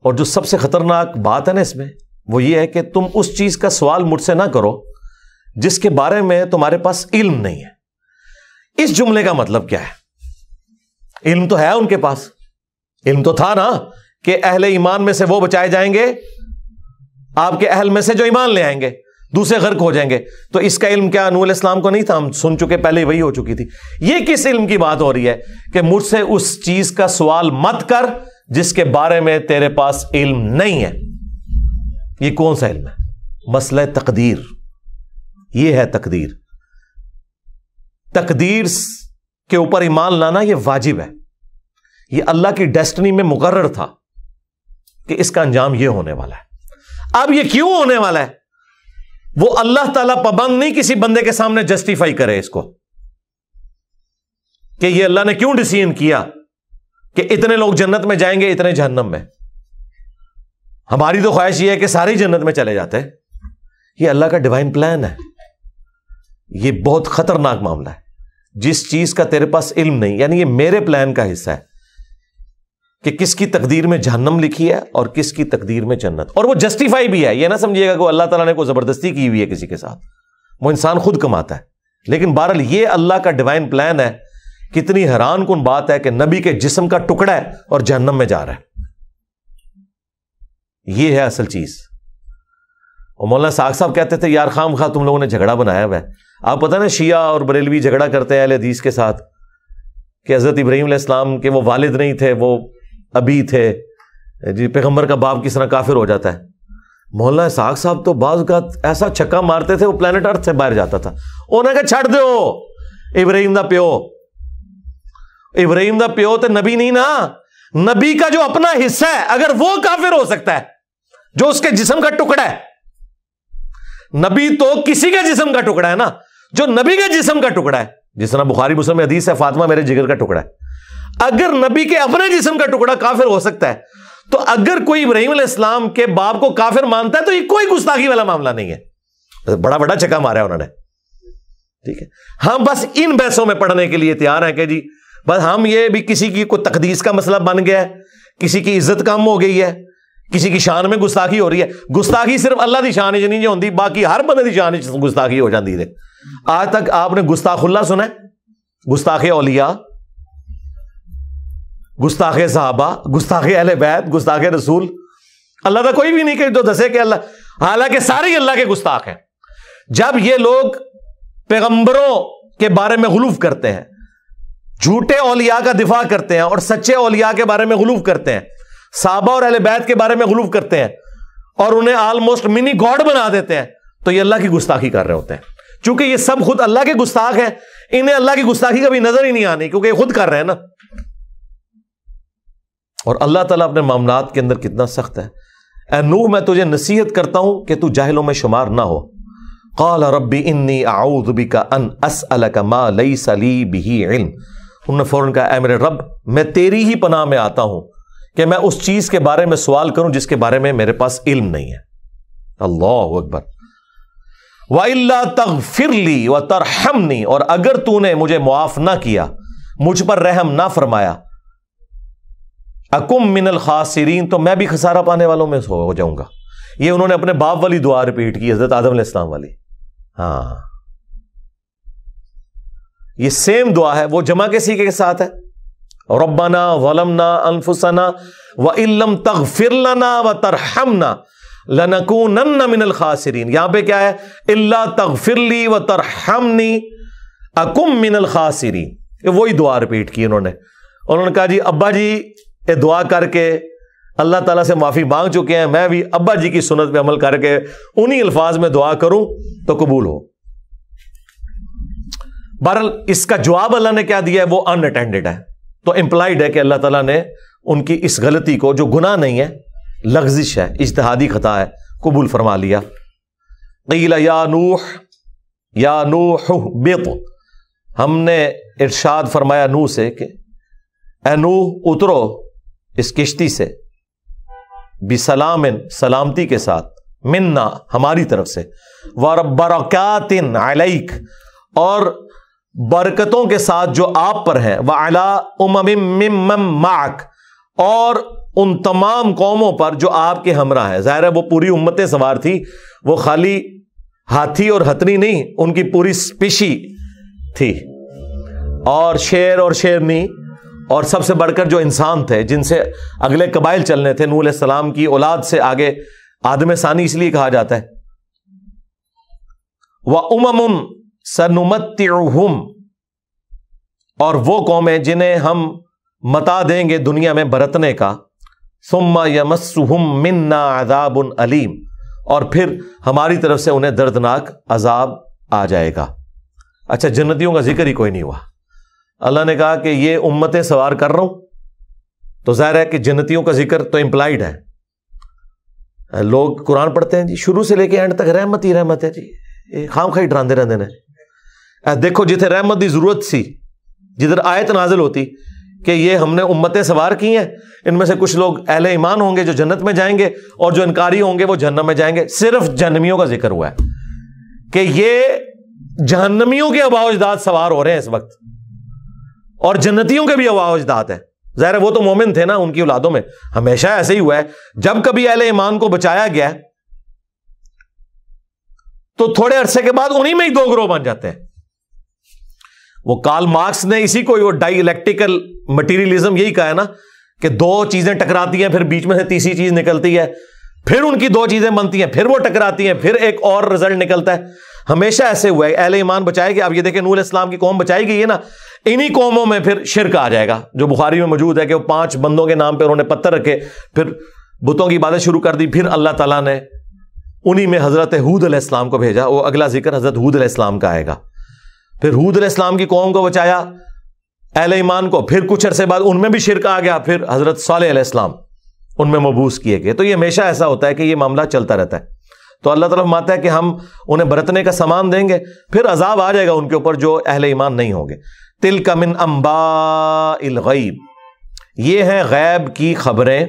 اور جو سب سے خطرناک بات ہے نا اس میں، وہ یہ ہے کہ تم اس چیز کا سوال مجھ سے نہ کرو جس کے بارے میں تمہارے پاس علم نہیں ہے. اس جملے کا مطلب کیا ہے؟ علم تو ہے ان کے پاس، علم تو تھا نا کہ اہل ایمان میں سے وہ بچائے جائیں گے، آپ کے اہل میں سے جو ایمان لے آئیں گے، دوسرے غرق ہو جائیں گے. تو اس کا علم کیا نوح علیہ السلام کو نہیں تھا؟ ہم سن چکے، پہلے وہی ہو چکی تھی. یہ کس علم کی بات ہو رہی ہے کہ مجھ سے اس چیز کا سوال مت کر جس کے بارے میں تیرے پاس علم نہیں ہے. یہ کون سا علم ہے؟ مسئلہ تقدیر. یہ ہے تقدیر. تقدیر کے اوپر ایمان لانا یہ واجب ہے. یہ اللہ کی ڈیسٹنی میں مقرر تھا کہ اس کا انجام یہ ہونے والا ہے. اب یہ کیوں ہونے والا ہے وہ اللہ تعالیٰ پابند نہیں کسی بندے کے سامنے جسٹیفائی کرے اس کو کہ یہ اللہ نے کیوں ڈیسیژن کیا کہ اتنے لوگ جنت میں جائیں گے، اتنے جہنم میں. ہماری تو خواہش یہ ہے کہ سارے جنت میں چلے جاتے ہیں. یہ اللہ کا ڈیوائن پلان ہے. یہ بہت خطرناک معاملہ ہے. جس چیز کا تیرے پاس علم نہیں، یعنی یہ میرے پلان کا حصہ ہے کہ کس کی تقدیر میں جہنم لکھی ہے اور کس کی تقدیر میں جنت. اور وہ جسٹیفائی بھی ہے. یہ نہ سمجھیے گا کہ اللہ تعالیٰ نے کوئی زبردستی کی ہوئی ہے کسی کے ساتھ. وہ انسان خود کماتا ہے. لیکن بہرحال یہ اللہ کا ڈیوائن پلان ہے. کتنی حیران کن بات ہے کہ نبی کے جسم کا ٹکڑا ہے اور جہنم میں جا رہا ہے. یہ ہے اصل چیز. اور مولانا ساق صاحب کہتے تھے یار خام خواہ تم لوگوں نے جھگڑا بنایا ہوا ہے. آپ پتہ نا شیعہ اور بریلوی جھگڑا کرتے ہیں اہل حدیث کے ساتھ کہ حضرت ابراہیم علیہ السلام کے وہ والد نہیں تھے، وہ ابھی تھے. جی پیغمبر کا باپ کس طرح کافر ہو جاتا ہے. مولانا اسحاق صاحب تو بعض اوقات ایسا چھکا مارتے تھے وہ پلانٹ ارتھ سے باہر جاتا تھا. انہوں نے کہا چھڑ دو، ابراہیم دا پیو، ابراہیم دا پیو تو نبی نہیں نا. نبی کا جو اپنا حصہ ہے اگر وہ کافر ہو سکتا ہے جو اس کے جسم کا ٹکڑا ہے. نبی تو کسی کے جسم کا ٹکڑا ہے نا، جو نبی کے جسم کا ٹکڑا ہے. جس طرح بخاری مسلم میں حدیث ہے فاطمہ میرے جگر کا ٹکڑا ہے. اگر نبی کے اپنے جسم کا ٹکڑا کافر ہو سکتا ہے تو اگر کوئی ابراہیم علیہ السلام کے باپ کو کافر مانتا ہے تو یہ کوئی گستاخی والا معاملہ نہیں ہے. بڑا بڑا چکا مارا ہے انہوں نے. ٹھیک ہے، ہم بس ان بحثوں میں پڑھنے کے لیے تیار ہیں کہ جی بس ہم یہ بھی کسی کی کوئی تقدیس کا مسئلہ بن گیا ہے، کسی کی عزت کم ہو گئی ہے، کسی کی شان میں گستاخی ہو رہی ہے. گستاخی صرف اللہ دی شان نہیں ہوتی، باقی ہر بندے دی شان گستاخی ہو جاتی ہے. آج تک آپ نے گستاخ اللہ سنا ہے؟ گستاخ اولیاء، گستاخ صحابہ، گستاخ اہل بیت، گستاخ رسول. اللہ کا کوئی بھی نہیں کہ جو دسے کہ اللہ، حالانکہ سارے اللہ کے گستاخ ہیں. جب یہ لوگ پیغمبروں کے بارے میں غلو کرتے ہیں، جھوٹے اولیاء کا دفاع کرتے ہیں اور سچے اولیاء کے بارے میں غلو کرتے ہیں، صحابہ اور اہل بیت کے بارے میں غلو کرتے ہیں اور انہیں آلموسٹ منی گاڈ بنا دیتے ہیں، تو یہ اللہ کی گستاخی کر رہے ہوتے ہیں. چونکہ یہ سب خود اللہ کے گستاخ ہیں، انہیں اللہ کی گستاخی کبھی نظر ہی نہیں آنی کیونکہ یہ خود کر رہے ہیں نا. اور اللہ تعالیٰ اپنے معاملات کے اندر کتنا سخت ہے. اے نوح میں تجھے نصیحت کرتا ہوں کہ تو جاہلوں میں شمار نہ ہو. قال ربی انی اعوذ بک ان اسألک ما لیس لی بہ علم. انہوں نے فوراً کہا اے میرے رب میں تیری ہی پناہ میں آتا ہوں کہ میں اس چیز کے بارے میں سوال کروں جس کے بارے میں میرے پاس علم نہیں ہے. اللہ اکبر. وَإِلَّا تَغْفِرْ لِي وَتَرْحَمْنِي، اور اگر تو نے مجھے معاف نہ کیا، مجھ پر رحم نہ فرمایا، اکم من الخاسرین، تو میں بھی خسارہ پانے والوں میں ہو جاؤں گا. یہ انہوں نے اپنے باپ والی دعا ریپیٹ کی، حضرت آدم علیہ السلام والی. ہاں یہ سیم دعا ہے. وہ جمع کسی کے ساتھ ہے؟ ربنا ظلمنا انفسنا وان لم تغفر لنا وترحمنا لنکونن من الخاسرین. یہاں پہ کیا ہے؟ الا تغفر لی وترحمنی اکم من الخاسرین. وہی دعا ریپیٹ کی انہوں نے کہا جی ابا جی یہ دعا کر کے اللہ تعالیٰ سے معافی مانگ چکے ہیں، میں بھی ابا جی کی سنت پہ عمل کر کے انہی الفاظ میں دعا کروں تو قبول ہو. بہرحال اس کا جواب اللہ نے کیا دیا ہے؟ وہ ان اٹینڈڈ ہے. تو امپلائڈ ہے کہ اللہ تعالیٰ نے ان کی اس غلطی کو، جو گناہ نہیں ہے، لغزش ہے، اجتہادی خطا ہے، قبول فرما لیا. قیل یا نوح اہبط، ہم نے ارشاد فرمایا نوح سے کہ اے نوح اترو اس کشتی سے بسلام سلامتی کے ساتھ منا ہماری طرف سے وبرکات علیک اور برکتوں کے ساتھ جو آپ پر ہیں وعلی امم ممن معک اور ان تمام قوموں پر جو آپ کے ہمراہ ہیں. ظاہر ہے وہ پوری امتیں سوار تھی, وہ خالی ہاتھی اور ہتھنی نہیں, ان کی پوری اسپیشی تھی اور شیر اور شیرنی اور سب سے بڑھ کر جو انسان تھے جن سے اگلے قبائل چلنے تھے. نوح علیہ السلام کی اولاد سے آگے آدم ثانی اس لیے کہا جاتا ہے. وَأُمَمٌ سَنُمَتِّعُهُمْ اور وہ قومیں جنہیں ہم متا دیں گے دنیا میں برتنے کا. ثُمَّ يَمَسُّهُمْ مِنَّا عَذَابٌ أَلِيمٌ اور پھر ہماری طرف سے انہیں دردناک عذاب آ جائے گا. اچھا جنتیوں کا ذکر ہی کوئی نہیں ہوا. اللہ نے کہا کہ یہ امتیں سوار کر رہا ہوں تو ظاہر ہے کہ جنتیوں کا ذکر تو امپلائڈ ہے. لوگ قرآن پڑھتے ہیں جی شروع سے لے کے اینڈ تک رحمت ہی رحمت ہے جی, خام خائی ڈراندے رہندے نے. دیکھو جتھے رحمت دی ضرورت سی, جدھر آیت نازل ہوتی کہ یہ ہم نے امتیں سوار کی ہیں, ان میں سے کچھ لوگ اہل ایمان ہوں گے جو جنت میں جائیں گے اور جو انکاری ہوں گے وہ جہنم میں جائیں گے. صرف جہنمیوں کا ذکر ہوا ہے کہ یہ جہنمیوں کے آباء و اجداد سوار ہو رہے ہیں اس وقت اور جنتیوں کے بھی آباء و اجداد ہیں. ظاہر ہے وہ تو مومن تھے نا, ان کی اولادوں میں ہمیشہ ایسے ہی ہوا ہے. جب کبھی اہل ایمان کو بچایا گیا تو تھوڑے عرصے کے بعد انہی میں ہی دو گروہ بن جاتے ہیں. وہ کارل مارکس نے اسی کو وہ ڈائی الیکٹریکل مٹیریلزم یہی کہا ہے نا کہ دو چیزیں ٹکراتی ہیں پھر بیچ میں سے تیسری چیز نکلتی ہے, پھر ان کی دو چیزیں بنتی ہیں, پھر وہ ٹکراتی ہیں, پھر ایک اور رزلٹ نکلتا ہے. ہمیشہ ایسے ہوا ہے. اہل ایمان بچائے گئے. اب یہ دیکھیں نوح علیہ السلام کی قوم بچائی گئی ہے نا, انہی قوموں میں پھر شرک آ جائے گا جو بخاری میں موجود ہے کہ وہ 5 بندوں کے نام پہ انہوں نے پتھر رکھے, پھر بتوں کی عبادت شروع کر دی. پھر اللہ تعالیٰ نے انہی میں حضرت ہود علیہ السلام کو بھیجا. وہ اگلا ذکر حضرت ہود علیہ السلام کا آئے گا. پھر ہود علیہ السلام کی قوم کو بچایا اہل ایمان کو, پھر کچھ عرصے بعد ان میں بھی شرک آ گیا. پھر حضرت صالح علیہ السلام ان میں مبعوث کیے گئے. تو یہ ہمیشہ ایسا ہوتا ہے کہ یہ معاملہ چلتا رہتا ہے. تو اللہ تعالیٰ فرماتا ہے کہ ہم انہیں برتنے کا سامان دیں گے, پھر عذاب آ جائے گا ان کے اوپر جو اہل ایمان نہیں ہوں گے. تلک من انباء الغیب, یہ ہیں غیب کی خبریں.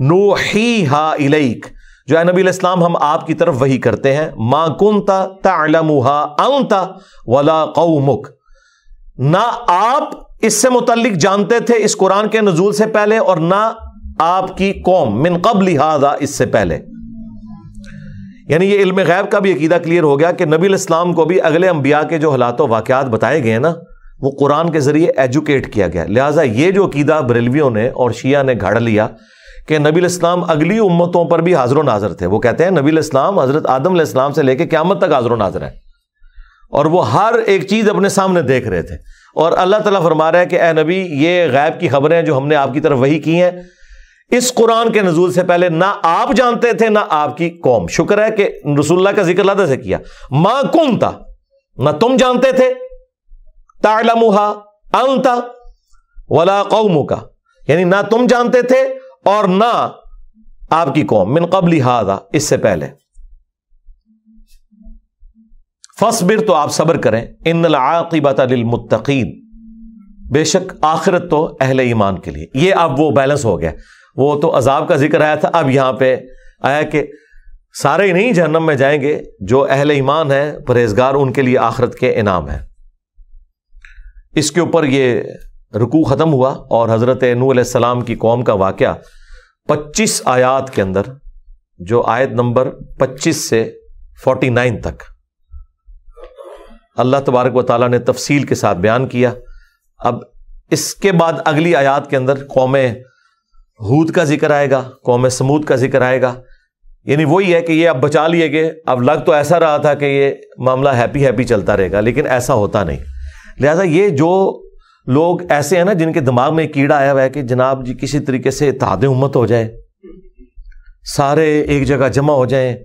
نوحیہا الیک, جو اے نبی علیہ السلام ہم آپ کی طرف وحی کرتے ہیں. ما کنت تعلمھا انت ولا قومک, نہ آپ اس سے متعلق جانتے تھے اس قرآن کے نزول سے پہلے اور نہ آپ کی قوم, من قبل ھذا, اس سے پہلے. یعنی یہ علم غیب کا بھی عقیدہ کلیئر ہو گیا کہ نبی علیہ السلام کو بھی اگلے انبیاء کے جو حالات و واقعات بتائے گئے نا وہ قرآن کے ذریعے ایجوکیٹ کیا گیا. لہٰذا یہ جو عقیدہ بریلویوں نے اور شیعہ نے گھڑ لیا کہ نبی علیہ السلام اگلی امتوں پر بھی حاضر و ناظر تھے. وہ کہتے ہیں نبی علیہ السلام حضرت آدم علیہ السلام سے لے کے قیامت تک حاضر و ناظر ہیں اور وہ ہر ایک چیز اپنے سامنے دیکھ رہے تھے. اور اللہ تعالیٰ فرما رہا ہے کہ اے نبی یہ غیب کی خبریں جو ہم نے آپ کی طرف وحی کی ہیں اس قرآن کے نزول سے پہلے نہ آپ جانتے تھے نہ آپ کی قوم. شکر ہے کہ رسول اللہ کا ذکر اللہ سے کیا. ما کنت, نہ تم جانتے تھے, تعلمھا انت ولا قومک, یعنی نہ تم جانتے تھے اور نہ آپ کی قوم, من قبل ھذا, اس سے پہلے. فاصبر, تو آپ صبر کریں. ان العاقبۃ للمتقین, بے شک آخرت تو اہل ایمان کے لیے. یہ اب وہ بیلنس ہو گیا. وہ تو عذاب کا ذکر آیا تھا, اب یہاں پہ آیا کہ سارے ہی نہیں جہنم میں جائیں گے, جو اہل ایمان ہیں پرہیزگار ان کے لیے آخرت کے انعام ہیں. اس کے اوپر یہ رکوع ختم ہوا اور حضرت نوح علیہ السلام کی قوم کا واقعہ 25 آیات کے اندر, جو آیت نمبر 25 سے 49 تک اللہ تبارک و تعالیٰ نے تفصیل کے ساتھ بیان کیا. اب اس کے بعد اگلی آیات کے اندر قوم ہود کا ذکر آئے گا, قوم سمود کا ذکر آئے گا. یعنی وہی ہے کہ یہ اب بچا لیے گئے. اب لگ تو ایسا رہا تھا کہ یہ معاملہ ہیپی چلتا رہے گا, لیکن ایسا ہوتا نہیں. لہذا یہ جو لوگ ایسے ہیں نا جن کے دماغ میں کیڑا آیا ہوا ہے کہ جناب جی کسی طریقے سے اتحاد امت ہو جائے, سارے ایک جگہ جمع ہو جائیں,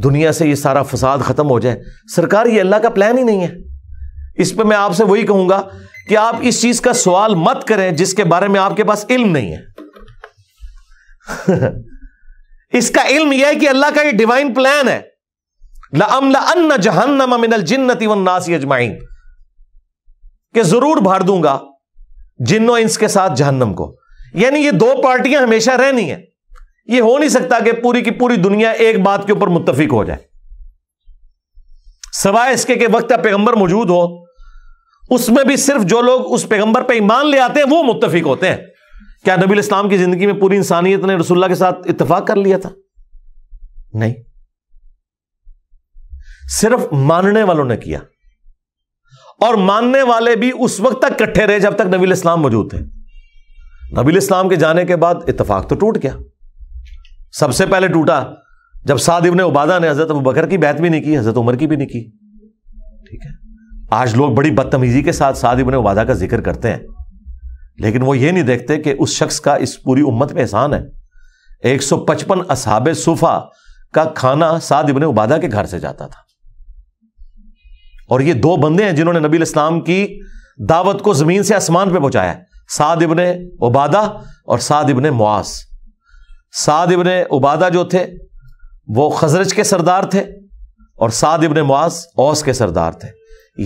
دنیا سے یہ سارا فساد ختم ہو جائے. سرکار یہ اللہ کا پلان ہی نہیں ہے. اس پہ میں آپ سے وہی کہوں گا کہ آپ اس چیز کا سوال مت کریں جس کے بارے میں آپ کے پاس علم نہیں ہے. اس کا علم یہ ہے کہ اللہ کا یہ ڈیوائن پلان ہے. لَأَمْلَأَنَّ جَهَنَّمَ مِنَ الْجِنَّةِ وَالنَّاسِ أَجْمَعِينَ, کہ ضرور بھر دوں گا جن و انس کے ساتھ جہنم کو. یعنی یہ دو پارٹیاں ہمیشہ رہنی ہیں. یہ ہو نہیں سکتا کہ پوری کی پوری دنیا ایک بات کے اوپر متفق ہو جائے, سوائے اس کے کہ وقت پیغمبر موجود ہو, اس میں بھی صرف جو لوگ اس پیغمبر پہ ایمان لے آتے ہیں وہ متفق ہوتے ہیں. کیا نبی الاسلام کی زندگی میں پوری انسانیت نے رسول اللہ کے ساتھ اتفاق کر لیا تھا؟ نہیں, صرف ماننے والوں نے کیا, اور ماننے والے بھی اس وقت تک کٹھے رہے جب تک نبی الاسلام موجود تھے. نبی الاسلام کے جانے کے بعد اتفاق تو ٹوٹ گیا. سب سے پہلے ٹوٹا جب سعد ابن عبادہ نے حضرت ابوبکر کی بیعت بھی نہیں کی, حضرت عمر کی بھی نہیں کی. ٹھیک ہے, آج لوگ بڑی بدتمیزی کے ساتھ سعد ابن عبادہ کا ذکر کرتے ہیں, لیکن وہ یہ نہیں دیکھتے کہ اس شخص کا اس پوری امت پہ احسان ہے. 155 اصحاب صفا کا کھانا سعد ابن عبادہ کے گھر سے جاتا تھا, اور یہ دو بندے ہیں جنہوں نے نبی الاسلام کی دعوت کو زمین سے آسمان پہ پہنچایا, سعد ابن عبادہ اور سعد ابن معاذ. سعد ابن عبادہ جو تھے وہ خزرج کے سردار تھے, اور سعد ابن معاذ اوس کے سردار تھے.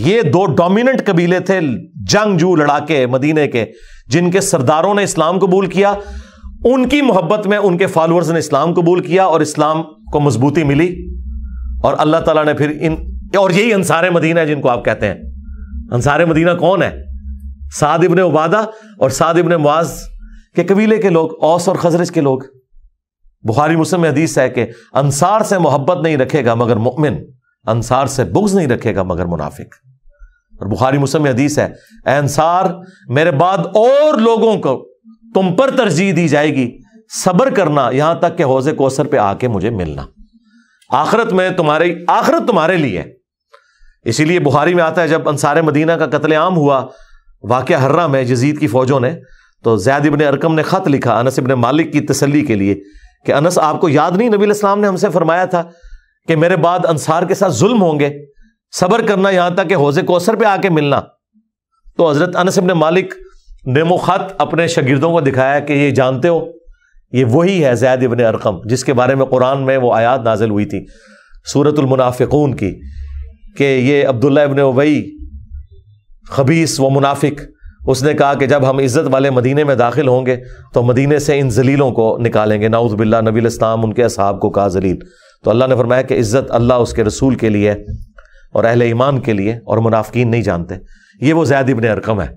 یہ دو ڈومیننٹ قبیلے تھے, جنگجو لڑاکے مدینے کے, جن کے سرداروں نے اسلام قبول کیا. ان کی محبت میں ان کے فالوورز نے اسلام قبول کیا, اور اسلام کو مضبوطی ملی, اور اللہ تعالیٰ نے پھر اور یہی انصار مدینہ ہے جن کو آپ کہتے ہیں. انصار مدینہ کون ہے؟ سعد ابن عبادہ اور سعد ابن معاذ کے قبیلے کے لوگ, اوس اور خزرج کے لوگ. بخاری مسلم میں حدیث ہے کہ انصار سے محبت نہیں رکھے گا مگر مؤمن, انصار سے بغض نہیں رکھے گا مگر منافق. اور بخاری مسلم میں حدیث ہے, اے انصار میرے بعد اور لوگوں کو تم پر ترجیح دی جائے گی, صبر کرنا یہاں تک کہ حوض کوثر پہ آ کے مجھے ملنا. آخرت میں آخرت تمہارے لیے. اسی لیے بخاری میں آتا ہے جب انصار مدینہ کا قتل عام ہوا واقعہ حرہ میں یزید کی فوجوں نے, تو زید ابن ارقم نے خط لکھا انس ابن مالک کی تسلی کے لیے کہ انس آپ کو یاد نہیں نبی الاسلام نے ہم سے فرمایا تھا کہ میرے بعد انصار کے ساتھ ظلم ہوں گے, صبر کرنا یہاں تک کہ حوض کوثر پہ آ کے ملنا. تو حضرت انس ابن مالک نے وہ خط اپنے شاگردوں کو دکھایا کہ یہ جانتے ہو یہ وہی ہے زید ابن ارقم جس کے بارے میں قرآن میں وہ آیات نازل ہوئی تھی سورۃ المنافقون کی, کہ یہ عبداللہ ابن ابی خبیث و منافق, اس نے کہا کہ جب ہم عزت والے مدینے میں داخل ہوں گے تو مدینے سے ان ذلیلوں کو نکالیں گے. نعوذ باللہ, نبی الاسلام ان کے اصحاب کو کہا ذلیل. تو اللہ نے فرمایا کہ عزت اللہ اس کے رسول کے لیے اور اہل ایمان کے لیے, اور منافقین نہیں جانتے. یہ وہ زید ابن ارقم ہے.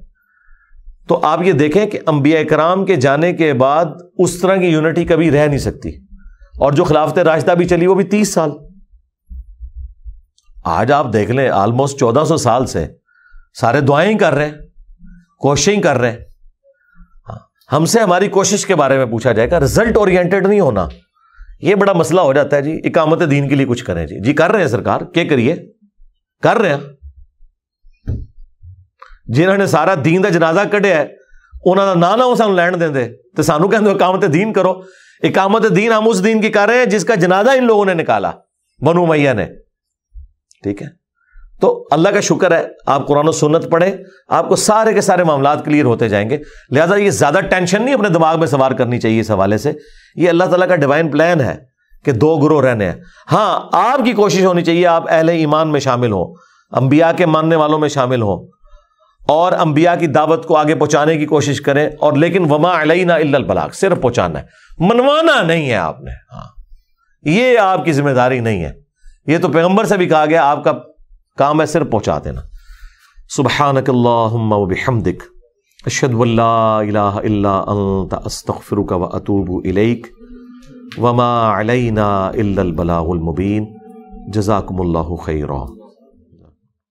تو آپ یہ دیکھیں کہ انبیاء کرام کے جانے کے بعد اس طرح کی یونٹی کبھی رہ نہیں سکتی, اور جو خلافت راشدہ بھی چلی وہ بھی 30 سال. آج آپ دیکھ لیں آلموسٹ 1400 سال سے سارے دعائیں ہی کر رہے ہیں, کوششیں کر رہے ہیں. ہم سے ہماری کوشش کے بارے میں پوچھا جائے گا, رزلٹ اورینٹڈ نہیں ہونا, یہ بڑا مسئلہ ہو جاتا ہے. جی اقامت دین کے لیے کچھ کریں, جی کر رہے ہیں سرکار, کیا کریے, کر رہے ہیں. جنہوں نے سارا دین دا جنازہ کڈیا ہے انہوں کا نہ وہ سانو لین دیں تو سانو کہتے اقامت دین کرو. اقامت دین ہم اس دین کی کر رہے ہیں جس کا جنازہ ان لوگوں نے نکالا, بنو امیہ نے. ٹھیک ہے, تو اللہ کا شکر ہے آپ قرآن و سنت پڑھیں, آپ کو سارے کے سارے معاملات کلیئر ہوتے جائیں گے. لہٰذا یہ زیادہ ٹینشن نہیں اپنے دماغ میں سوار کرنی چاہیے اس حوالے سے. یہ اللہ تعالیٰ کا ڈیوائن پلان ہے کہ 2 گروہ رہنے ہیں. ہاں آپ کی کوشش ہونی چاہیے آپ اہل ایمان میں شامل ہوں, انبیاء کے ماننے والوں میں شامل ہوں, اور انبیاء کی دعوت کو آگے پہنچانے کی کوشش کریں. اور لیکن وما علینا الا البلاغ, صرف پہنچانا ہے, منوانا نہیں ہے آپ نے. ہاں یہ آپ کی ذمہ داری نہیں ہے, یہ تو پیغمبر سے بھی کہا گیا آپ کا کام ہے صرف پہنچا دینا. سبحانک اللہم وبحمدک اشہد ان لا الہ الا انت استغفرک واتوب الیک وما علینا الا البلاغ المبین. جزاکم اللہ خیرا.